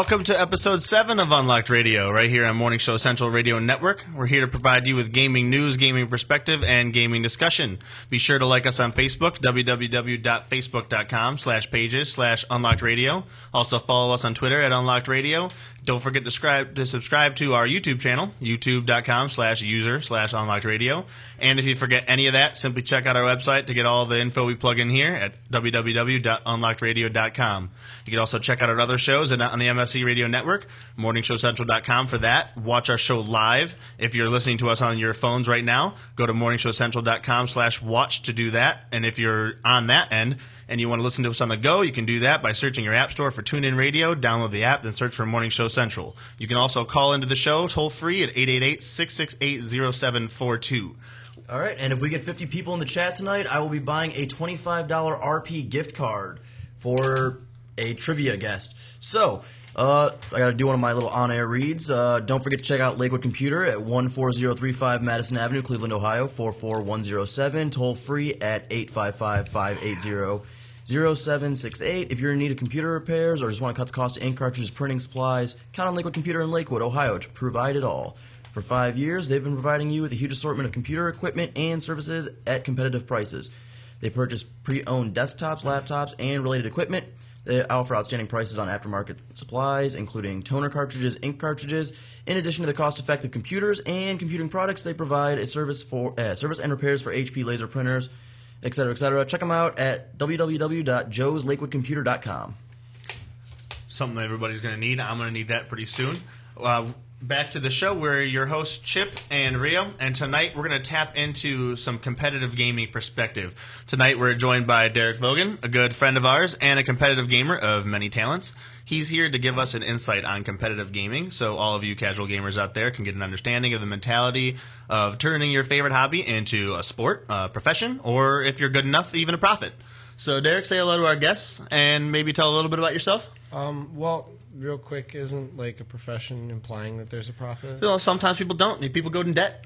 Welcome to episode 7 of Unlocked Radio, right here on Morning Show Central Radio Network. We're here to provide you with gaming news, gaming perspective, and gaming discussion. Be sure to like us on Facebook, www.facebook.com/pages/unlockedradio. Also follow us on Twitter at Unlocked Radio. Don't forget to subscribe to our YouTube channel, youtube.com/user/unlockedradio. And if you forget any of that, simply check out our website to get all the info we plug in here at www.unlockedradio.com. You can also check out our other shows on the MSC Radio Network, morningshowcentral.com for that. Watch our show live. If you're listening to us on your phones right now, go to morningshowcentral.com/watch to do that. And if you're on that end and you want to listen to us on the go, you can do that by searching your app store for TuneIn Radio, download the app, then search for Morning Show Central. You can also call into the show toll-free at 888-668-0742. All right, and if we get 50 people in the chat tonight, I will be buying a $25 RP gift card for a trivia guest. So, I got to do one of my little on-air reads. Don't forget to check out Lakewood Computer at 14035 Madison Avenue, Cleveland, Ohio, 44107, toll-free at 855-580-0768. If you're in need of computer repairs or just want to cut the cost of ink cartridges, printing supplies, count on Lakewood Computer in Lakewood, Ohio to provide it all. For 5 years, they've been providing you with a huge assortment of computer equipment and services at competitive prices. They purchase pre-owned desktops, laptops, and related equipment. They offer outstanding prices on aftermarket supplies, including toner cartridges, ink cartridges. In addition to the cost-effective computers and computing products, they provide a service and repairs for HP laser printers, etc., etc. Check them out at www.joeslakewoodcomputer.com. Something that everybody's going to need. I'm going to need that pretty soon. Back to the show. We're your hosts, Chip and Rio, and tonight we're going to tap into some competitive gaming perspective. Tonight we're joined by Derek Vogan, a good friend of ours and a competitive gamer of many talents. He's here to give us an insight on competitive gaming, so all of you casual gamers out there can get an understanding of the mentality of turning your favorite hobby into a sport, a profession, or if you're good enough, even a profit. So Derek, say hello to our guests and maybe tell a little bit about yourself. Well, real quick, isn't like a profession implying that there's a profit? Well, sometimes people don't. People go in debt.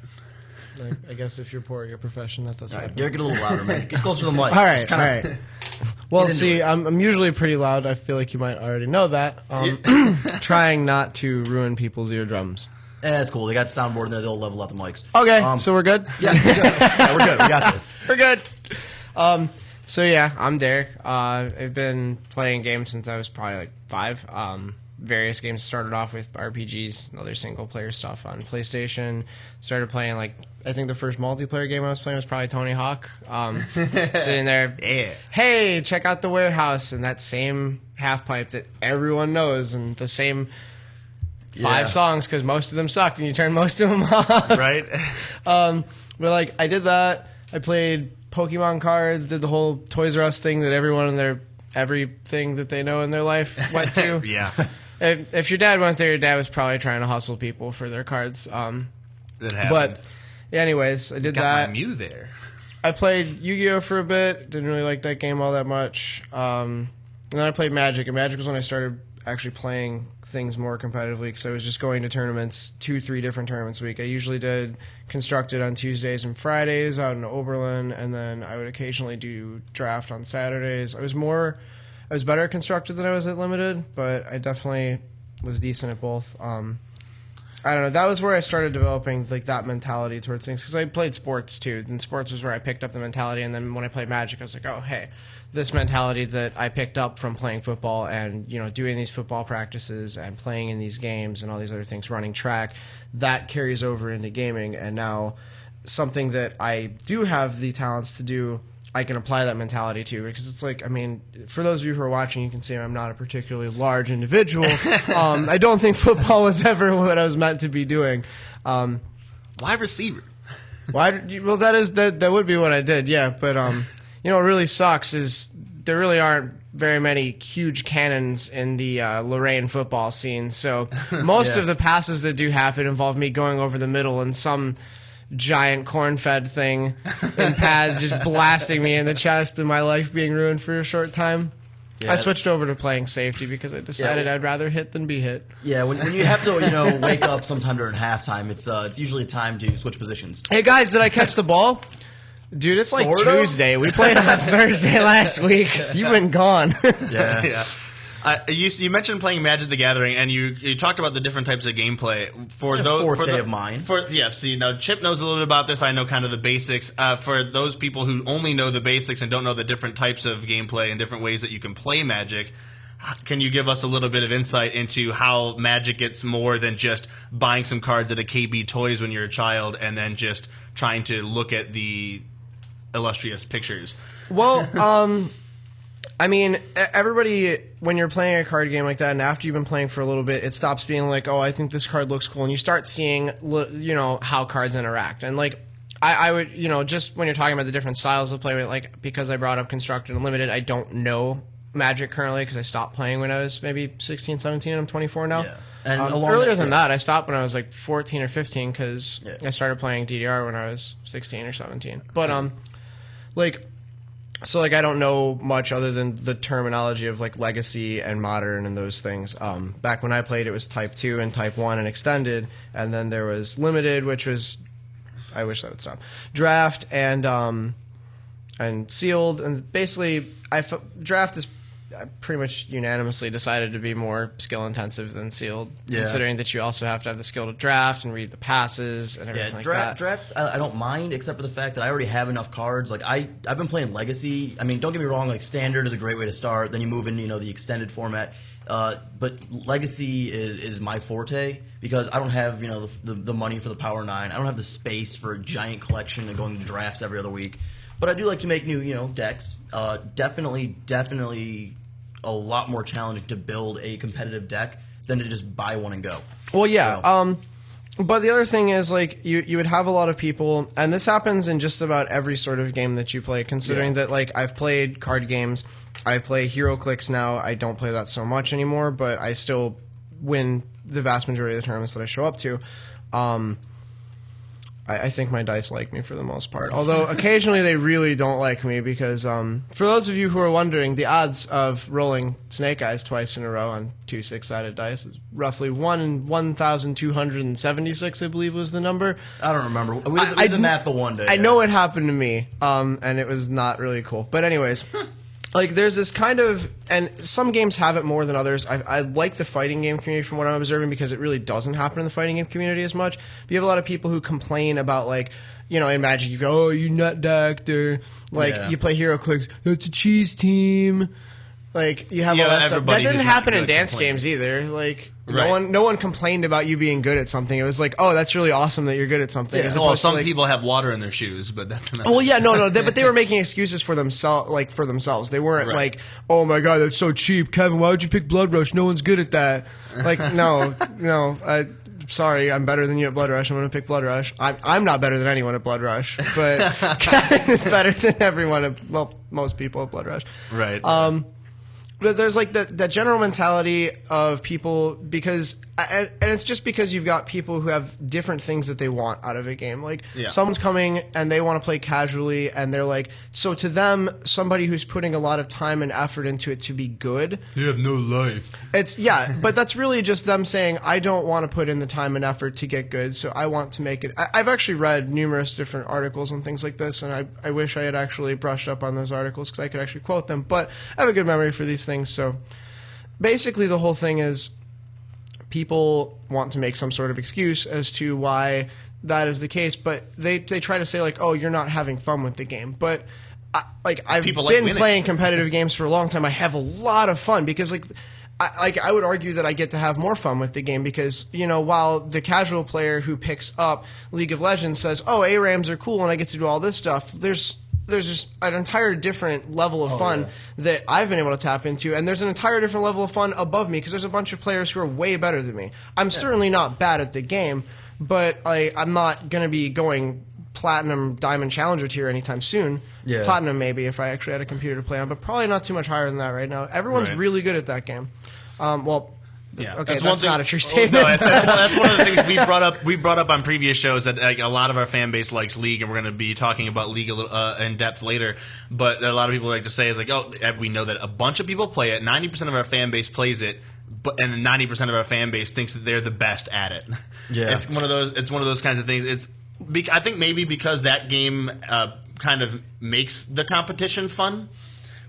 Like, I guess if you're poor at your profession, that doesn't happen. Derek, get a little louder, man. Get closer to the mic. All right. Well, see, I'm usually pretty loud. I feel like you might already know that. Trying not to ruin people's eardrums. That's cool. They got soundboard in there. They'll level out the mics. Okay, so we're good? Yeah, we're good. Yeah, we're good. We got this. We're good. So yeah, I'm Derek. I've been playing games since I was probably like 5. Various games. Started off with RPGs and other single player stuff on PlayStation. Started playing I think the first multiplayer game I was playing was probably Tony Hawk. Sitting there, hey, check out the warehouse, and that same half pipe that everyone knows, and the same 5 songs because most of them sucked, and you turn most of them off. Right. But I did that. I played Pokemon cards, did the whole Toys R Us thing that everyone in everything that they know in their life went to. Yeah. If your dad went there, your dad was probably trying to hustle people for their cards. That happened. But, anyways, I did that. Got my Mew there. I played Yu-Gi-Oh! For a bit. Didn't really like that game all that much. And then I played Magic, and Magic was when I started actually playing things more competitively because I was just going to tournaments, 2-3 different tournaments a week. I usually did Constructed on Tuesdays and Fridays out in Oberlin, and then I would occasionally do Draft on Saturdays. I was better at Constructed than I was at Limited, but I definitely was decent at both. I don't know. That was where I started developing that mentality towards things because I played sports too, and sports was where I picked up the mentality. And then when I played Magic, I was like, oh hey, this mentality that I picked up from playing football and doing these football practices and playing in these games and all these other things, running track, that carries over into gaming. And now something that I do have the talents to do, I can apply that mentality to, because it's for those of you who are watching, you can see I'm not a particularly large individual. I don't think football was ever what I was meant to be doing. Wide receiver. Well, that would be what I did, yeah. But what really sucks is there really aren't very many huge cannons in the Lorraine football scene. So most of the passes that do happen involve me going over the middle and some giant corn-fed thing in pads just blasting me in the chest and my life being ruined for a short time. Yeah. I switched over to playing safety because I decided I'd rather hit than be hit. Yeah, when you have to wake up sometime during halftime, it's usually time to switch positions. Hey guys, did I catch the ball? Dude, it's Tuesday. We played on Thursday last week. You've been gone. Yeah. You mentioned playing Magic the Gathering, and you talked about the different types of gameplay. For those forte of mine. See, now Chip knows a little bit about this. I know kind of the basics. For those people who only know the basics and don't know the different types of gameplay and different ways that you can play Magic, can you give us a little bit of insight into how Magic gets more than just buying some cards at a KB Toys when you're a child and then just trying to look at the illustrious pictures? Well, I mean, everybody, when you're playing a card game like that, and after you've been playing for a little bit, it stops being like, oh, I think this card looks cool, and you start seeing, how cards interact. And, like, I would, just when you're talking about the different styles of play, like, because I brought up Constructed and Limited, I don't know Magic currently because I stopped playing when I was maybe 16, 17, and I'm 24 now. Yeah. And earlier than that, I stopped when I was like 14 or 15 because I started playing DDR when I was 16 or 17. But, I don't know much other than the terminology of, like, Legacy and Modern and those things. Back when I played, it was Type 2 and Type 1 and Extended, and then there was Limited, which was, I wish that would stop, Draft and Sealed. And basically, Draft is pretty much unanimously decided to be more skill-intensive than Sealed, considering that you also have to have the skill to draft and read the passes and everything like that. Draft, I don't mind, except for the fact that I already have enough cards. Like, I've been playing Legacy. I mean, don't get me wrong, like, Standard is a great way to start. Then you move in, the extended format. But Legacy is my forte because I don't have, the money for the Power 9. I don't have the space for a giant collection and going to drafts every other week. But I do like to make new, decks. Definitely a lot more challenging to build a competitive deck than to just buy one and go. Well, yeah. So. But the other thing is, like, you would have a lot of people, and this happens in just about every sort of game that you play, considering that, like, I've played card games. I play HeroClix now. I don't play that so much anymore, but I still win the vast majority of the tournaments that I show up to. I think my dice like me for the most part. Although occasionally they really don't like me because, for those of you who are wondering, the odds of rolling Snake Eyes twice in a row on 2 6-sided dice is roughly 1 in 1,276, I believe was the number. I don't remember. We did the math the one day. I know it happened to me, and it was not really cool. But anyways... Like, there's this kind of, and some games have it more than others. I like the fighting game community from what I'm observing because it really doesn't happen in the fighting game community as much. But you have a lot of people who complain about, like, in Magic you go, oh, you nut doctor. Like, you play HeroClix, that's a cheese team. Like, you have all that stuff. That didn't happen in dance games either. Like, no one complained about you being good at something. It was like, oh, that's really awesome that you're good at something. Yeah. Well, some people have water in their shoes, but that's not. Well, yeah, no, but they were making excuses for themselves. They weren't like, oh my god, that's so cheap, Kevin. Why would you pick Blood Rush? No one's good at that. Like, no. Sorry, I'm better than you at Blood Rush. I'm going to pick Blood Rush. I'm not better than anyone at Blood Rush, but Kevin is better than everyone most people at Blood Rush. Right. But there's, like, that general mentality of people because and it's just because you've got people who have different things that they want out of a game. Like, someone's coming and they want to play casually, and they're like, so to them, somebody who's putting a lot of time and effort into it to be good, you have no life. But that's really just them saying, I don't want to put in the time and effort to get good, so I want to make it. I've actually read numerous different articles and things like this, and I wish I had actually brushed up on those articles because I could actually quote them, but I have a good memory for these things. So basically the whole thing is, people want to make some sort of excuse as to why that is the case, but they try to say, like, oh, you're not having fun with the game. But I've been playing competitive games for a long time. I have a lot of fun because, I would argue that I get to have more fun with the game because, while the casual player who picks up League of Legends says, oh, ARAMs are cool and I get to do all this stuff, there's just an entire different level of fun that I've been able to tap into, and there's an entire different level of fun above me because there's a bunch of players who are way better than me. I'm certainly not bad at the game, but I'm not going to be going Platinum, Diamond, Challenger tier anytime soon. Yeah. Platinum maybe if I actually had a computer to play on, but probably not too much higher than that right now. Everyone's really good at that game. Yeah, okay, that's not a true statement. No, that's one of the things we brought up on previous shows that a lot of our fan base likes League, and we're going to be talking about League in depth later. But a lot of people like to say is like, oh, we know that a bunch of people play it. 90% of our fan base plays it, and 90% of our fan base thinks that they're the best at it. Yeah, it's one of those kinds of things. I think maybe because that game kind of makes the competition fun.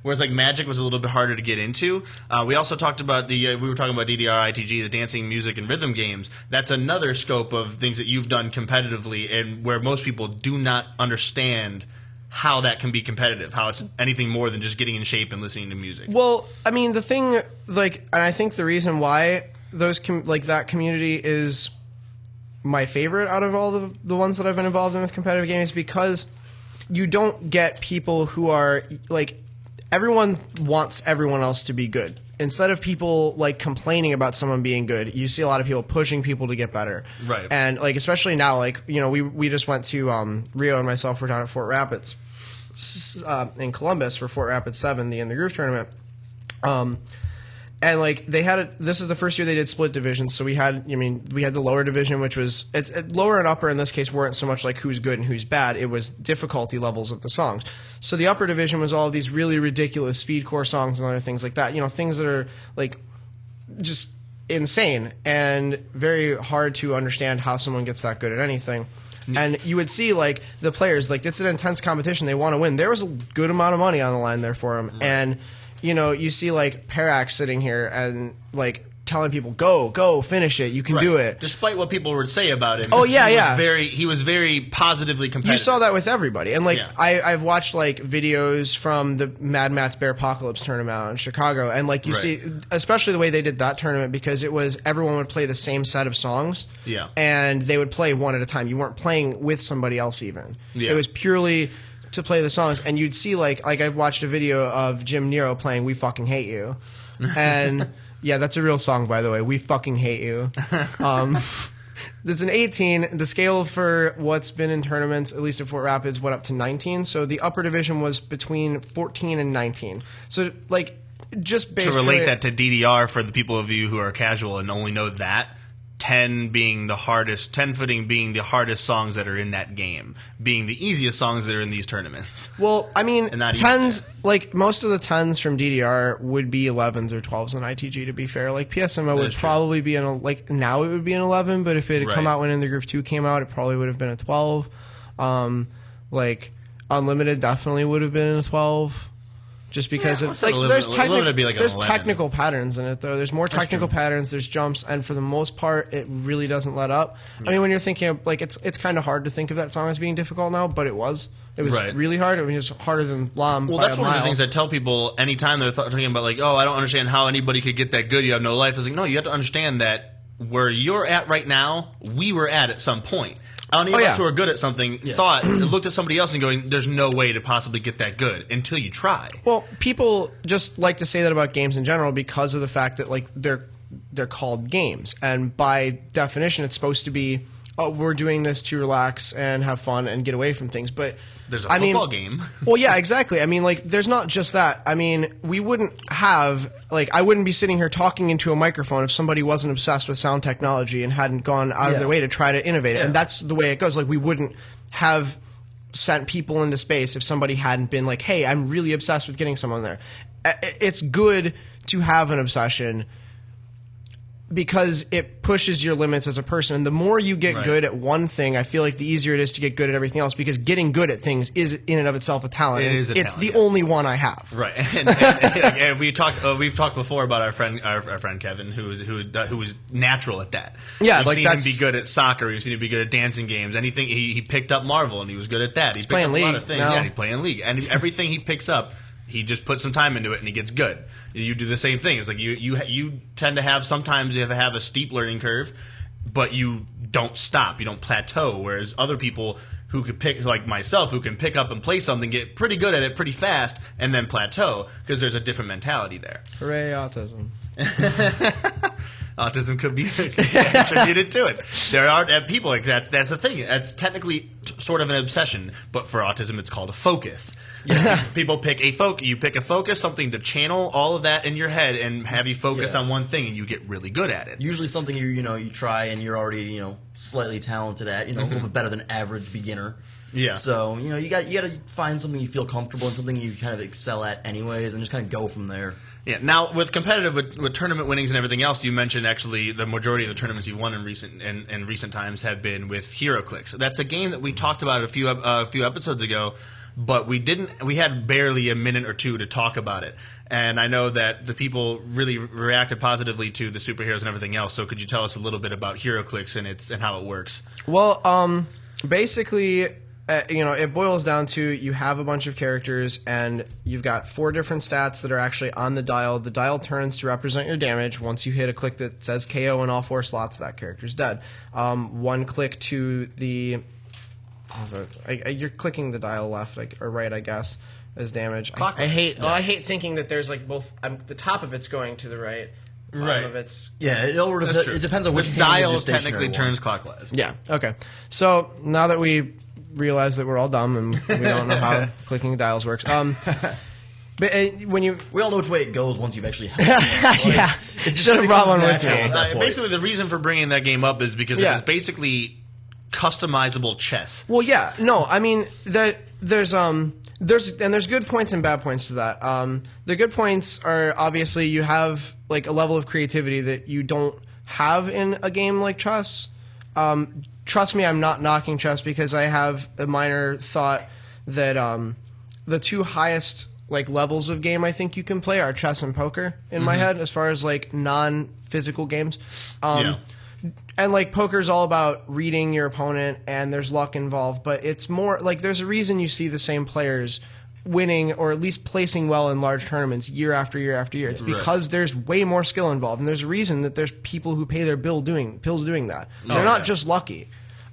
Whereas like Magic was a little bit harder to get into. We also talked about we were talking about DDR, ITG, the dancing, music, and rhythm games. That's another scope of things that you've done competitively, and where most people do not understand how that can be competitive, how it's anything more than just getting in shape and listening to music. Well, I mean, the thing, like, and I think the reason why those that community is my favorite out of all the ones that I've been involved in with competitive gaming is because you don't get people who are like, everyone wants everyone else to be good. Instead of people like complaining about someone being good, you see a lot of people pushing people to get better. Right. And like, especially now, like, you know, we just went to Rio and myself were down at Fort Rapids in Columbus for Fort Rapids 7, the In the Groove tournament. And like they had this is the first year they did split divisions, so we had the lower division, which was lower and upper in this case weren't so much like who's good and who's bad, it was difficulty levels of the songs. So the upper division was all of these really ridiculous speedcore songs and other things like that, you know, things that are like just insane and very hard to understand how someone gets that good at anything. And you would see, like, the players, like, it's an intense competition. They want to win. There was a good amount of money on the line there for them. Right. And, you know, you see, like, Parax sitting here and, like, telling people, go, finish it. You can do it. Despite what people would say about him. Oh, yeah, He was very positively competitive. You saw that with everybody. And, like, I've watched, like, videos from the Mad Matt's Bearpocalypse tournament out in Chicago. And, like, you see, especially the way they did that tournament, because it was everyone would play the same set of songs. Yeah. And they would play one at a time. You weren't playing with somebody else even. Yeah. It was purely to play the songs. And you'd see, like I watched a video of Jim Nero playing We Fucking Hate You. And... yeah, that's a real song, by the way. We fucking hate you. It's an 18. The scale for what's been in tournaments, at least at Fort Rapids, went up to 19. So the upper division was between 14 and 19. So, like, just based to relate that to DDR for the people of you who are casual and only know that, 10 being the hardest, 10 footing being the hardest songs that are in that game, being the easiest songs that are in these tournaments. Well, I mean, 10s, like, most of the 10s from DDR would be 11s or 12s on ITG, to be fair. Like, PSMO would probably be like, now it would be an 11, but if it had come out when In the Groove 2 came out, it probably would have been a 12. Like, Unlimited definitely would have been a 12. Just because it's like there's technical patterns in it, though. There's more technical patterns. There's jumps, and for the most part, it really doesn't let up. Yeah. I mean, when you're thinking of, like, it's kind of hard to think of that song as being difficult now, but it was really hard. It was harder than Lam. Well, that's one of the things I tell people anytime they're talking about, like, oh, I don't understand how anybody could get that good. You have no life. I was like, no, you have to understand that where you're at right now, we were at some point. Any of us who are good at something looked at somebody else and going, there's no way to possibly get that good until you try. Well, people just like to say that about games in general because of the fact that, like, they're called games. And by definition, it's supposed to be, oh, we're doing this to relax and have fun and get away from things. But there's a football game. Well, yeah, exactly. I mean, like, there's not just that. I mean, we wouldn't have, like, I wouldn't be sitting here talking into a microphone if somebody wasn't obsessed with sound technology and hadn't gone out of their way to try to innovate it. And that's the way it goes. Like, we wouldn't have sent people into space if somebody hadn't been like, hey, I'm really obsessed with getting someone there. It's good to have an obsession because it pushes your limits as a person. And the more you get good at one thing, I feel like the easier it is to get good at everything else, because getting good at things is in and of itsel's a talent. It's the only one I have. Right. And we've talked before about our friend Kevin, who was natural at that. Yeah, we've seen him be good at soccer. We've seen him be good at dancing games. Anything he picked up Marvel, and he was good at that. He's playing League. A lot of things. No. Yeah, he's playing League, and everything he picks up, he just puts some time into it and he gets good. You do the same thing. It's like you tend to have, sometimes you have a steep learning curve, but you don't stop. You don't plateau. Whereas other people who could pick, like myself, who can pick up and play something, get pretty good at it pretty fast, and then plateau because there's a different mentality there. Hooray, autism. Autism could be attributed to it. There are people like that. That's the thing. That's technically sort of an obsession, but for autism, it's called a focus. Yeah. People pick a focus. You pick a focus, something to channel all of that in your head and have you focus on one thing, and you get really good at it. Usually something you try and you're already slightly talented at, a little bit better than average beginner. Yeah. So you got to find something you feel comfortable and something you kind of excel at anyways, and just kind of go from there. Yeah. Now, with competitive, with tournament winnings and everything else, you mentioned actually the majority of the tournaments you've won in recent times have been with HeroClix. That's a game that we talked about a few episodes ago. but we had barely a minute or two to talk about it. And I know that the people really reacted positively to the superheroes and everything else. So could you tell us a little bit about HeroClix and how it works? Well, basically, it boils down to you have a bunch of characters and you've got 4 different stats that are actually on the dial. The dial turns to represent your damage. Once you hit a click that says KO in all 4 slots, that character's dead. 1 click to the... you're clicking the dial left or right, I guess, as damage. I hate thinking that there's like both. The top of it's going to the right. Right. Of it's it depends on which dial technically turns clockwise. Yeah. Okay. So now that we realize that we're all dumb and we don't know how clicking dials works, but when we all know which way it goes once you've actually yeah, should have brought one with me. Basically, the reason for bringing that game up is because it was basically customizable chess. Well, yeah. No, I mean there's good points and bad points to that. The good points are obviously you have like a level of creativity that you don't have in a game like chess. Trust me, I'm not knocking chess because I have a minor thought that the 2 highest like levels of game I think you can play are chess and poker in my head as far as like non-physical games. And like poker's all about reading your opponent and there's luck involved, but it's more like there's a reason you see the same players winning or at least placing well in large tournaments year after year after year. It's because there's way more skill involved, and there's a reason that there's people who pay their bills doing that. They're not just lucky.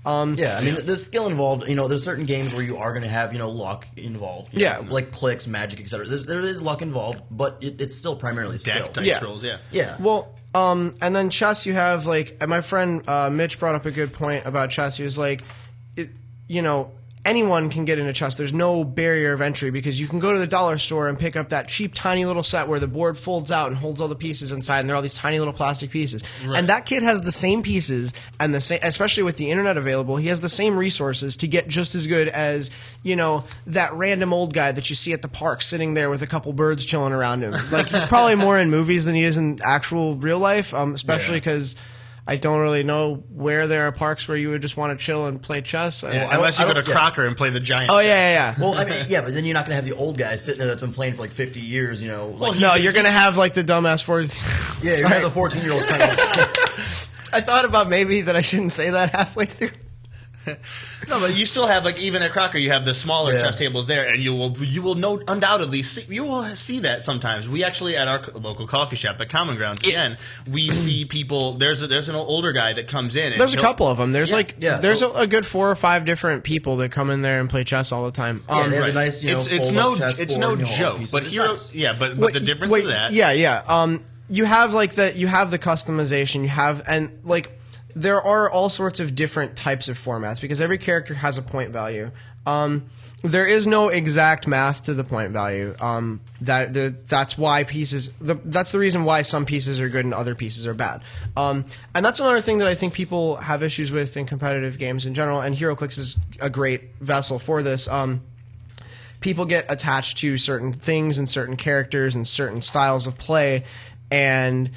I mean, there's skill involved. There's certain games where you are going to have, luck involved. Like clicks, magic, etc. There is luck involved, but it's still primarily skill. Dice rolls, yeah. Well, and then chess, you have like my friend Mitch brought up a good point about chess. He was like, anyone can get into chess. There's no barrier of entry because you can go to the dollar store and pick up that cheap, tiny little set where the board folds out and holds all the pieces inside, and they're all these tiny little plastic pieces. Right. And that kid has the same pieces, and especially with the internet available, he has the same resources to get just as good as that random old guy that you see at the park sitting there with a couple birds chilling around him. Like he's probably more in movies than he is in actual real life, especially because. I don't really know where there are parks where you would just want to chill and play chess. Unless you go to Crocker and play the giant. Oh, yeah. Well, I mean, but then you're not going to have the old guy sitting there that's been playing for like 50 years, Well, no, you're going to have like the dumbass 14. Yeah, you're going to have the 14-year-olds trying to... I thought about maybe that I shouldn't say that halfway through. No, but you still have, like, even at Crocker, you have the smaller chess tables there, and you will undoubtedly see that sometimes. We actually, at our local coffee shop at Common Grounds, again, we see people. There's an older guy that comes in. And there's a couple of them. There's a good 4 or 5 different people that come in there and play chess all the time. They have a nice, it's no joke. But heroes, but the difference is that. You have the customization. There are all sorts of different types of formats because every character has a point value. There is no exact math to the point value. That's why that's the reason why some pieces are good and other pieces are bad. And that's another thing that I think people have issues with in competitive games in general. And HeroClix is a great vessel for this. People get attached to certain things and certain characters and certain styles of play, and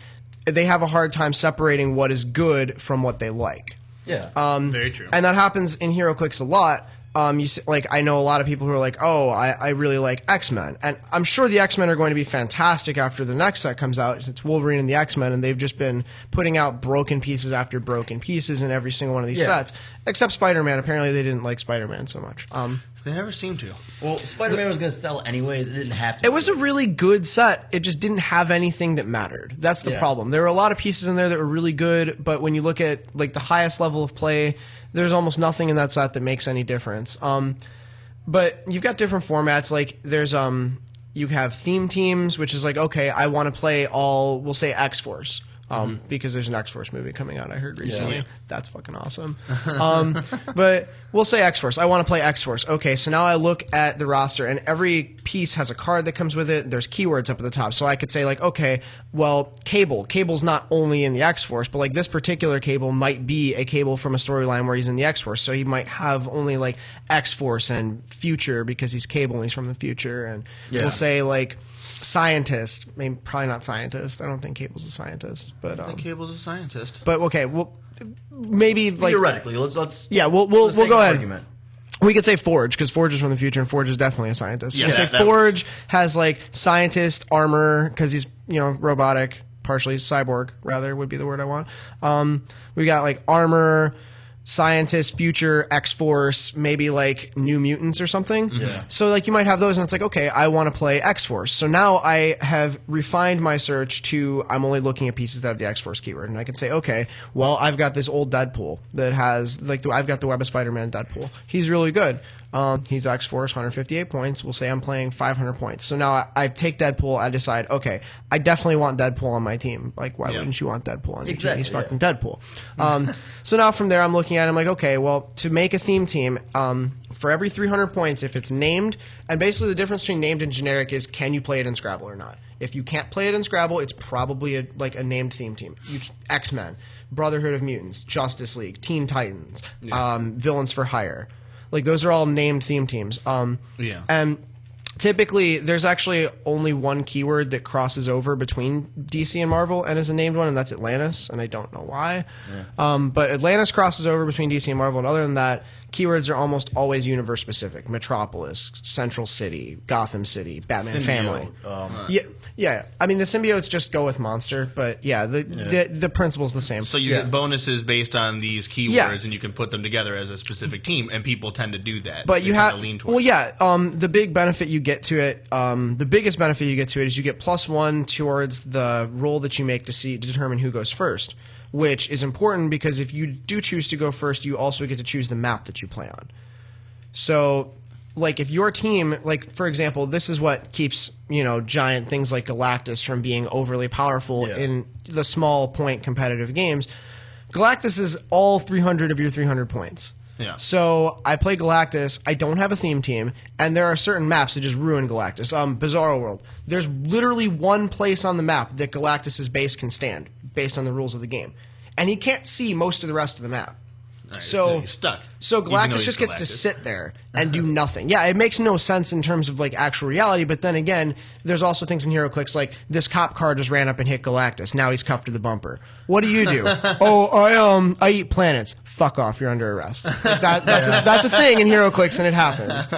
they have a hard time separating what is good from what they like. Yeah, very true. And that happens in HeroClix a lot. I know a lot of people who are like, oh, I really like X-Men. And I'm sure the X-Men are going to be fantastic after the next set comes out. It's Wolverine and the X-Men, and they've just been putting out broken pieces after broken pieces in every single one of these sets. Except Spider-Man. Apparently they didn't like Spider-Man so much. They never seem to. Well, Spider-Man was going to sell anyways. It didn't have to. It was a really good set. It just didn't have anything that mattered. That's the problem. There were a lot of pieces in there that were really good, but when you look at like the highest level of play, there's almost nothing in that set that makes any difference. But you've got different formats. Like there's you have theme teams, which is like, okay, I want to play all, we'll say X-Force. Because there's an X-Force movie coming out, I heard recently. Yeah. That's fucking awesome. But we'll say X-Force. I want to play X-Force. Okay, so now I look at the roster, and every piece has a card that comes with it. There's keywords up at the top. So I could say, like, okay, well, Cable. Cable's not only in the X-Force, but, like, this particular Cable might be a Cable from a storyline where he's in the X-Force. So he might have only, like, X-Force and Future because he's Cable and he's from the future. And we'll say, like, Scientist. Maybe probably not scientist. I don't think Cable's a scientist. But I think Cable's a scientist. But okay, well, maybe like theoretically, let's we'll go ahead. Argument. We could say Forge, because Forge is from the future, and Forge is definitely a scientist. Yeah, We say that Forge has, like, scientist, armor, because he's, robotic, partially cyborg, rather, would be the word I want. We got, like, armor, scientist, future, X-Force, maybe, like, New Mutants or something. Yeah. So, like, you might have those, and it's like, okay, I want to play X-Force. So now I have refined my search to I'm only looking at pieces that have the X-Force keyword. And I can say, okay, well, I've got this old Deadpool that has, like, I've got the Web of Spider-Man Deadpool. He's really good. He's X-Force, 158 points. We'll say I'm playing 500 points. So now I take Deadpool. I decide, okay, I definitely want Deadpool on my team. Like, why wouldn't you want Deadpool on your team? He's fucking Deadpool. So now from there, I'm looking at it, I'm like, okay, well, to make a theme team, for every 300 points, if it's named, and basically the difference between named and generic is can you play it in Scrabble or not. If you can't play it in Scrabble, it's probably a named theme team. X-Men, Brotherhood of Mutants, Justice League, Teen Titans, Villains for Hire. Like, those are all named theme teams. And typically, there's actually only one keyword that crosses over between DC and Marvel and is a named one, and that's Atlantis, and I don't know why. Yeah. But Atlantis crosses over between DC and Marvel, and other than that, keywords are almost always universe-specific. Metropolis, Central City, Gotham City, Batman Family. Yeah. I mean, the symbiotes just go with monster, but the principle's the same. So you get bonuses based on these keywords, and you can put them together as a specific team, and people tend to do that. But you have, the big benefit you get to it, the biggest benefit you get to it is you get +1 towards the roll that you make to determine who goes first, which is important because if you do choose to go first, you also get to choose the map that you play on. So, like, if your team, like, for example, this is what keeps, giant things like Galactus from being overly powerful in the small point competitive games. Galactus is all 300 of your 300 points. Yeah. So I play Galactus, I don't have a theme team, and there are certain maps that just ruin Galactus. Bizarro World. There's literally one place on the map that Galactus' base can stand, based on the rules of the game. And he can't see most of the rest of the map. Right, so he's stuck. So Galactus just gets to sit there and do nothing. Yeah, it makes no sense in terms of, like, actual reality, but then again, there's also things in HeroClix like, this cop car just ran up and hit Galactus. Now he's cuffed to the bumper. What do? I eat planets. Fuck off, you're under arrest. Like, that's a thing in HeroClix, and it happens.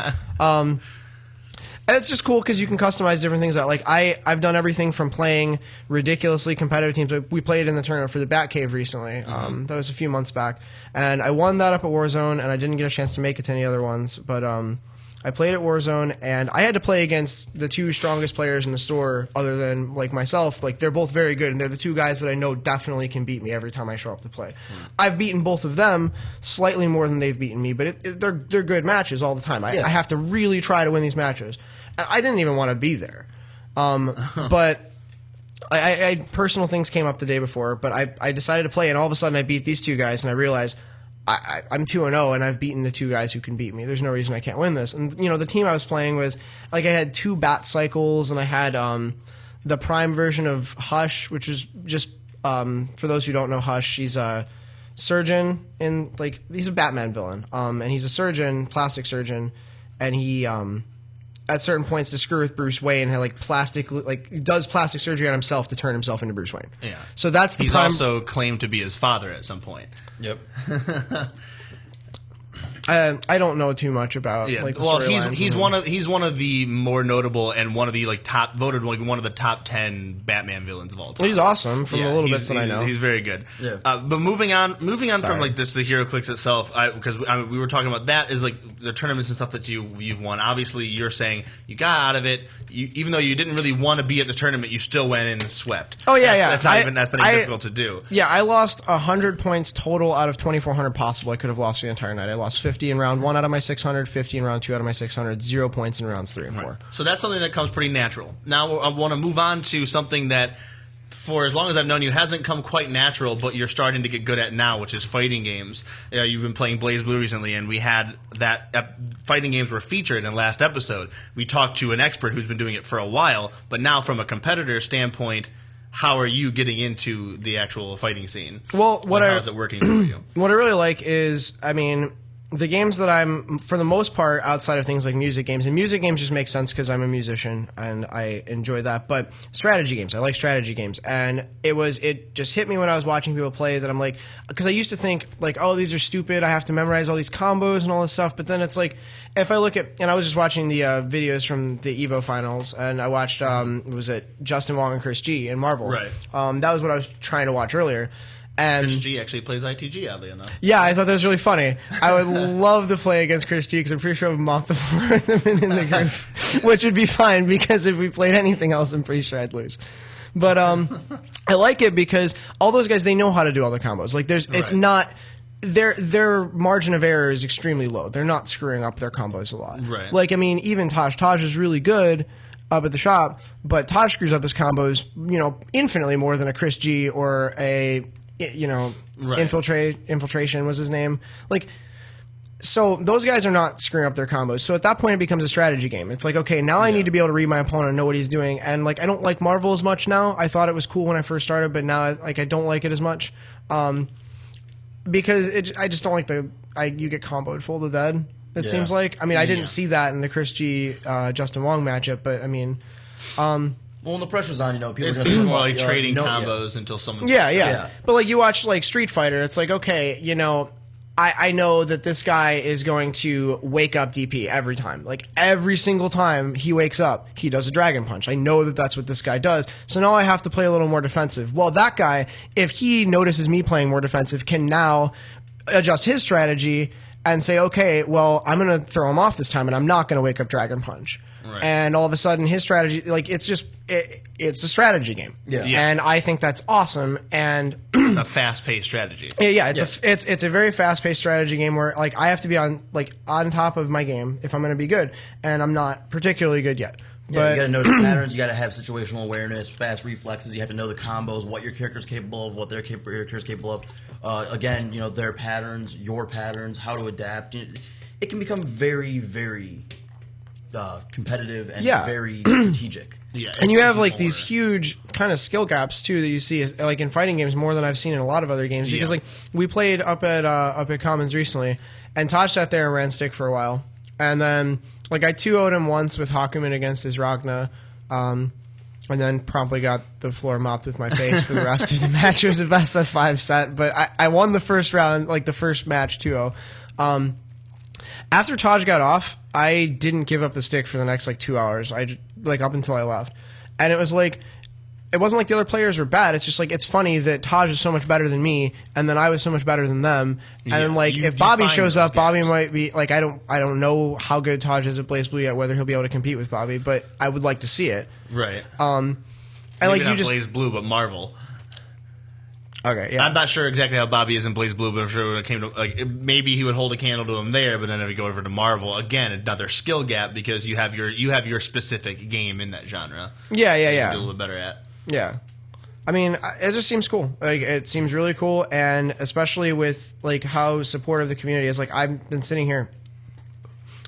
And it's just cool because you can customize different things. Like, I've done everything from playing ridiculously competitive teams. We played in the tournament for the Batcave recently. That was a few months back. And I won that up at Warzone, and I didn't get a chance to make it to any other ones. But I played at Warzone, and I had to play against the two strongest players in the store other than, like, myself. Like, they're both very good, and they're the two guys that I know definitely can beat me every time I show up to play. I've beaten both of them slightly more than they've beaten me, but they're good matches all the time. I have to really try to win these matches. I didn't even want to be there. But I personal things came up the day before, but I decided to play, and all of a sudden I beat these two guys, and I realized I'm 2-0, and I've beaten the two guys who can beat me. There's no reason I can't win this. And, the team I was playing was, like, I had 2 Bat Cycles, and I had the Prime version of Hush, which is just, for those who don't know Hush, he's a surgeon, he's a Batman villain, and he's a surgeon, plastic surgeon, and he... at certain points to screw with Bruce Wayne, does plastic surgery on himself to turn himself into Bruce Wayne. Yeah. So that's the He's also claimed to be his father at some point. Yep. I don't know too much about. Yeah. Like, the well, storyline. he's one of the more notable and one of the voted one of the top 10 Batman villains of all time. Well, he's awesome from the little bits that I know. He's very good. Yeah. But moving on from like this, the HeroClix itself, because we were talking about that is like the tournaments and stuff that you've won. Obviously, you're saying you got out of it. Even though you didn't really want to be at the tournament, you still went in and swept. Oh yeah, that's not even difficult to do. Yeah, I lost 100 points total out of 2,400 possible. I could have lost the entire night. I lost 50 in round 1 out of my 600, 50 in round 2 out of my 600, 0 points in rounds 3 and 4. Right. So that's something that comes pretty natural. Now I want to move on to something that, for as long as I've known you, hasn't come quite natural, but you're starting to get good at now, which is fighting games. You've been playing Blaze Blue recently, and we had that fighting games were featured in the last episode. We talked to an expert who's been doing it for a while, but now from a competitor standpoint, how are you getting into the actual fighting scene? Well, how is it working for you? What I really like is, I mean, the games that I'm, for the most part, outside of things like music games, and music games just make sense because I'm a musician and I enjoy that, but strategy games, I like strategy games, and it just hit me when I was watching people play that I'm like, because I used to think, like, oh, these are stupid, I have to memorize all these combos and all this stuff, but then it's like, if I look at, and I was just watching the videos from the EVO finals, and I watched, was it Justin Wong and Chris G in Marvel? Right. That was what I was trying to watch earlier. And Chris G actually plays ITG, oddly enough. yeah, I thought that was really funny. I would love to play against Chris G because I'm pretty sure I would mop the floor with him in the group, which would be fine because if we played anything else, I'm pretty sure I'd lose. But I like it because all those guys, they know how to do all the combos. Like it's not their margin of error is extremely low. They're not screwing up their combos a lot. Right. Like, I mean, even Taj is really good up at the shop, but Taj screws up his combos, infinitely more than a Chris G or a Right. Infiltration was his name. Like, so those guys are not screwing up their combos. So at that point, it becomes a strategy game. It's like, okay, now I need to be able to read my opponent and know what he's doing. And like, I don't like Marvel as much now. I thought it was cool when I first started, but now I don't like it as much because I just don't like you get comboed full to dead. It seems like. I mean, I didn't see that in the Chris G Justin Wong matchup, but I mean. Well, when the pressure's on, people It's are just going more like trading combos until someone... Yeah. But like you watch like Street Fighter, it's like, okay, I know that this guy is going to wake up DP every time. Like every single time he wakes up, he does a Dragon Punch. I know that that's what this guy does. So now I have to play a little more defensive. Well, that guy, if he notices me playing more defensive, can now adjust his strategy and say, okay, well, I'm going to throw him off this time and I'm not going to wake up Dragon Punch. Right. And all of a sudden, his strategy, like, it's just, it's a strategy game. Yeah. And I think that's awesome. And it's a fast-paced strategy. It's a very fast-paced strategy game where, like, I have to be on top of my game if I'm going to be good. And I'm not particularly good yet. Yeah, you got to know the patterns. You got to have situational awareness, fast reflexes. You have to know the combos, what your character's capable of, what your character's capable of. Again, their patterns, your patterns, how to adapt. It can become very, very competitive and very strategic. Yeah, and you have like these huge kind of skill gaps too that you see like in fighting games more than I've seen in a lot of other games because like we played up at Commons recently and Tosh sat there and ran stick for a while and then like I 2-0'd him once with Hakumen against his Ragna and then promptly got the floor mopped with my face for the rest of the match. It was a best of 5 set, but I won the first round, like the first match 2-0. After Taj got off, I didn't give up the stick for the next like 2 hours. Up until I left, and it was like it wasn't like the other players were bad. It's just like it's funny that Taj is so much better than me, and then I was so much better than them. And then like if Bobby shows up, Bobby might be like I don't know how good Taj is at Blaze Blue yet, whether he'll be able to compete with Bobby, but I would like to see it. Right. And maybe like not you just Blaze Blue, but Marvel. Okay, yeah. I'm not sure exactly how Bobby is in Blaze Blue, but I'm sure when it came to maybe he would hold a candle to him there, but then if we go over to Marvel, again, another skill gap because you have your specific game in that genre. Yeah. Do a little bit better at. Yeah. I mean, it just seems cool. Like it seems really cool, and especially with like how supportive the community is. Like I've been sitting here.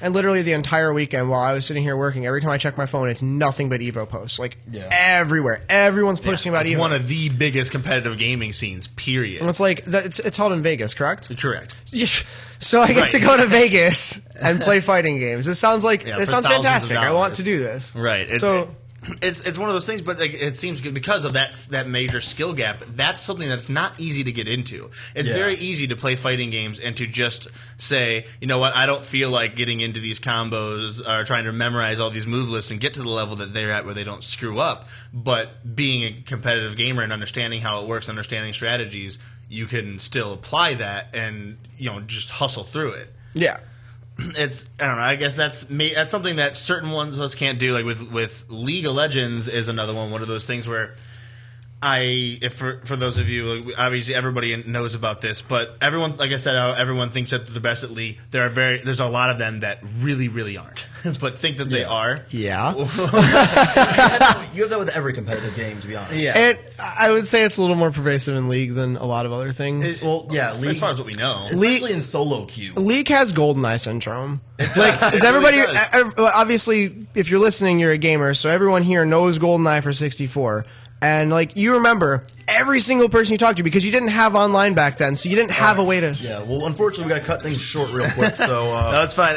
And literally the entire weekend while I was sitting here working, every time I check my phone, it's nothing but Evo posts. Like, everywhere. Everyone's posting about Evo. It's one of the biggest competitive gaming scenes, period. And it's like, it's held in Vegas, correct? Correct. So I get to go to Vegas and play fighting games. It sounds like, it sounds fantastic. I want to do this. Right. It's one of those things, but like, it seems good because of that major skill gap. That's something that's not easy to get into. It's very easy to play fighting games and to just say, you know what, I don't feel like getting into these combos or trying to memorize all these move lists and get to the level that they're at where they don't screw up. But being a competitive gamer and understanding how it works, understanding strategies, you can still apply that and just hustle through it. Yeah. I don't know. I guess that's something that certain ones of us can't do. Like with League of Legends is another one of those things where for those of you, obviously everybody knows about this, but everyone, like I said, everyone thinks that they're the best at League. There's a lot of them that really, really aren't, but think that they are. Yeah. You have that with every competitive game, to be honest. Yeah. I would say it's a little more pervasive in League than a lot of other things. League, as far as what we know. Especially in solo queue. League has GoldenEye syndrome. Like, is everybody, obviously, if you're listening, you're a gamer, so everyone here knows GoldenEye for 64. And, like, you remember every single person you talked to because you didn't have online back then, so you didn't have a way to... Yeah, well, unfortunately, we got to cut things short real quick, so... No, it's fine.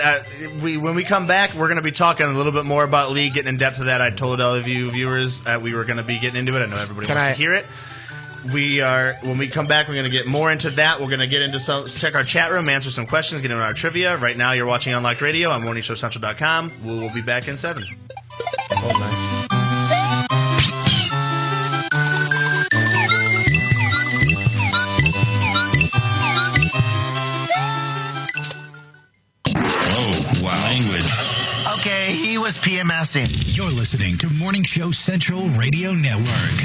When we come back, we're going to be talking a little bit more about League, getting in depth of that. I told all of you viewers that we were going to be getting into it. I know everybody wants to hear it. When we come back, we're going to get more into that. We're going to get into check our chat room, answer some questions, get into our trivia. Right now, you're watching Unlocked Radio on morningshowcentral.com. We will be back in 7. Oh, nice. Okay, he was PMSing. You're listening to Morning Show Central Radio Network.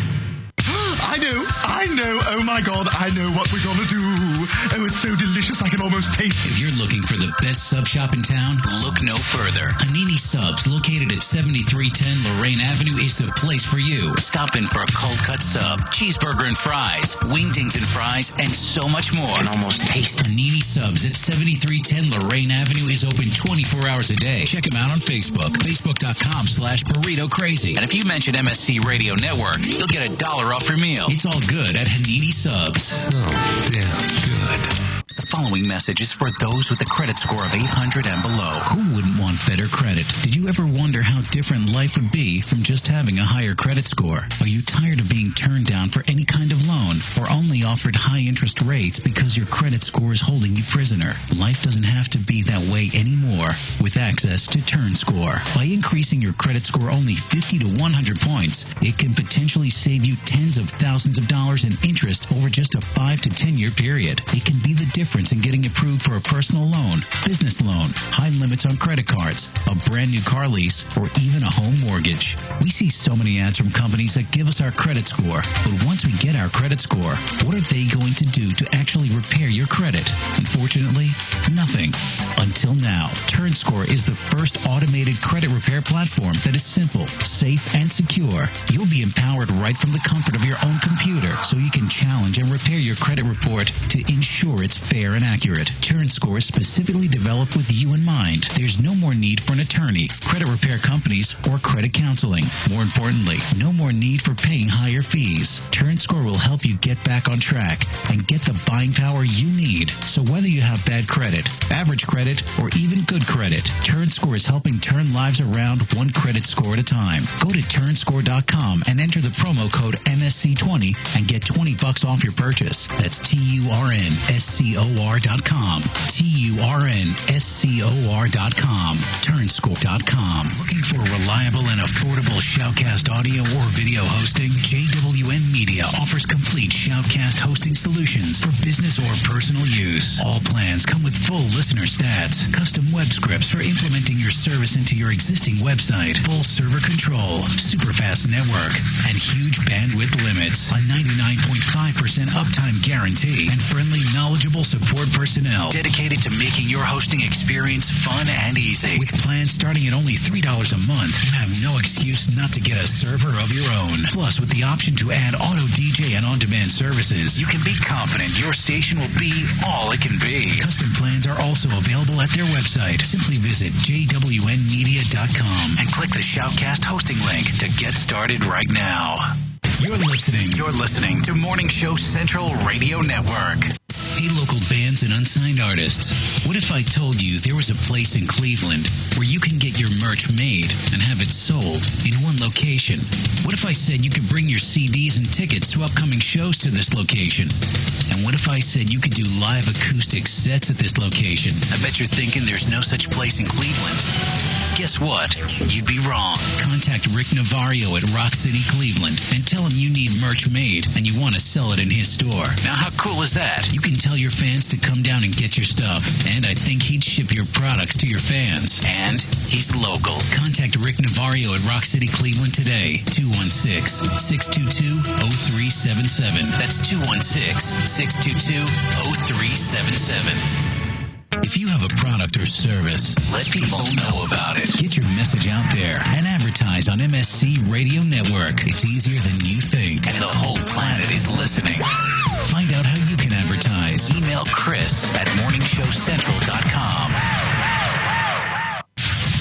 I know. Oh my God, I know what we're gonna do. Oh, it's so delicious, I can almost taste it. If you're looking for the best sub shop in town, look no further. Hanini Subs, located at 7310 Lorraine Avenue, is the place for you. Stop in for a cold cut sub, cheeseburger and fries, wingdings and fries, and so much more. I can almost taste it. Hanini Subs at 7310 Lorraine Avenue is open 24 hours a day. Check them out on Facebook, facebook.com/burrito crazy. And if you mention MSC Radio Network, you'll get $1 off your meal. It's all good at Hanini Subs. So damn good. The following message is for those with a credit score of 800 and below. Who wouldn't want better credit? Did you ever wonder how different life would be from just having a higher credit score? Are you tired of being turned down for any kind of loan or only offered high interest rates because your credit score is holding you prisoner? Life doesn't have to be that way anymore with access to Turnscor. By increasing your credit score only 50 to 100 points, it can potentially save you tens of thousands of dollars in interest over just a 5 to 10 year period. It can be the difference in getting approved for a personal loan, business loan, high limits on credit cards, a brand new car lease, or even a home mortgage. We see so many ads from companies that give us our credit score, but once we get our credit score, what are they going to do to actually repair your credit? Unfortunately, nothing. Until now, Turnscor is the first automated credit repair platform that is simple, safe, and secure. You'll be empowered right from the comfort of your own computer, so you can challenge and repair your credit report to ensure it's fair and accurate. Turnscor is specifically developed with you in mind. There's no more need for an attorney, credit repair companies, or credit counseling. More importantly, no more need for paying higher fees. Turnscor will help you get back on track and get the buying power you need. So whether you have bad credit, average credit, or even good credit, Turnscor is helping turn lives around one credit score at a time. Go to turnscor.com and enter the promo code MSC20 and get $20 off your purchase. That's TURNSCOR.com. TURNSCOR.com. Turnscore.com. Looking for reliable and affordable Shoutcast audio or video hosting? JWN Media offers complete Shoutcast hosting solutions for business or personal use. All plans come with full listener stats, custom web scripts for implementing your service into your existing website, full server control, super fast network, and huge bandwidth limits. A 99.5% uptime guarantee and friendly, knowledgeable support personnel dedicated to making your hosting experience fun and easy. With plans starting at only $3 a month, you have no excuse not to get a server of your own. Plus, with the option to add auto DJ and on-demand services, you can be confident your station will be all it can be. Custom plans are also available at their website. Simply visit jwnmedia.com and click the Shoutcast hosting link to get started right now. You're listening to Morning Show Central Radio Network. Hey, local bands and unsigned artists. What if I told you there was a place in Cleveland where you can get your merch made and have it sold in one location? What if I said you could bring your CDs and tickets to upcoming shows to this location? And what if I said you could do live acoustic sets at this location? I bet you're thinking there's no such place in Cleveland. Guess what? You'd be wrong. Contact Rick Navario at Rock City, Cleveland, and tell him you need merch made and you want to sell it in his store. Now, how cool is that? You can tell your fans to come down and get your stuff, and I think he'd ship your products to your fans. And he's local. Contact Rick Navario at Rock City, Cleveland today. 216-622-0377. That's 216-622-0377. If you have a product or service, let people know about it. Get your message out there and advertise on MSC Radio Network. It's easier than you think, and the whole planet is listening. Find out how you can advertise. Email Chris at morningshowcentral.com.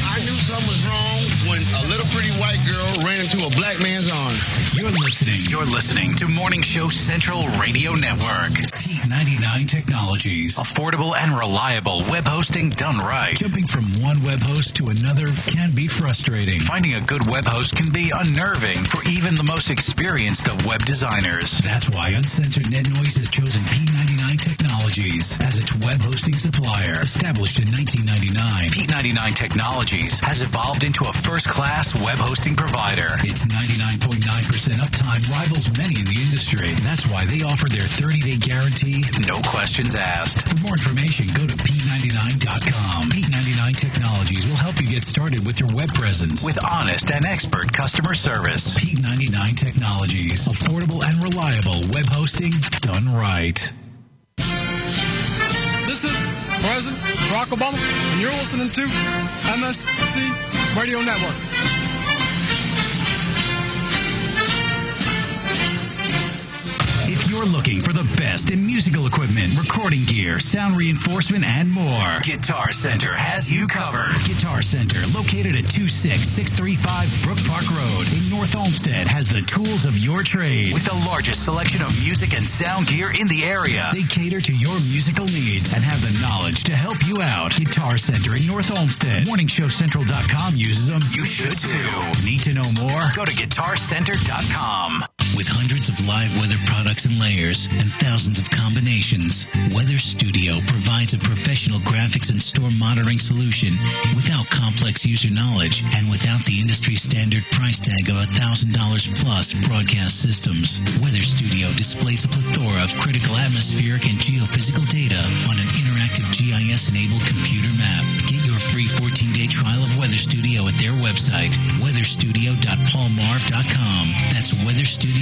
I knew something was wrong when a little pretty white girl ran into a black man's arms. You're You're listening to Morning Show Central Radio Network. P99 Technologies. Affordable and reliable web hosting done right. Jumping from one web host to another can be frustrating. Finding a good web host can be unnerving for even the most experienced of web designers. That's why Uncensored Net Noise has chosen P99 Technologies as its web hosting supplier. Established in 1999, P99 Technologies has evolved into a first-class web hosting provider. Its 99.9% uptime rivals many in the industry. That's why they offer their 30-day guarantee, no questions asked. For more information, go to P99.com. P99 Technologies will help you get started with your web presence with honest and expert customer service. P99 Technologies. Affordable and reliable web hosting done right. This is President Barack Obama, and you're listening to MSC Radio Network. If you're looking for the best in musical equipment, recording gear, sound reinforcement, and more, Guitar Center has you covered. Guitar Center, located at 26635 Brook Park Road in North Olmsted, has the tools of your trade with the largest selection of music and sound gear in the area. They cater to your musical needs and have the knowledge to help you out. Guitar Center in North Olmsted. MorningShowCentral.com uses them. You should too. Need to know more? Go to GuitarCenter.com. With hundreds of live weather products and layers and thousands of combinations, Weather Studio provides a professional graphics and store monitoring solution without complex user knowledge and without the industry standard price tag of $1,000 plus broadcast systems. Weather Studio displays a plethora of critical atmospheric and geophysical data on an interactive GIS-enabled computer map. Get your free 14-day trial of Weather Studio at their website, weatherstudio.paulmarv.com. That's weatherstudio.paulmarv.com.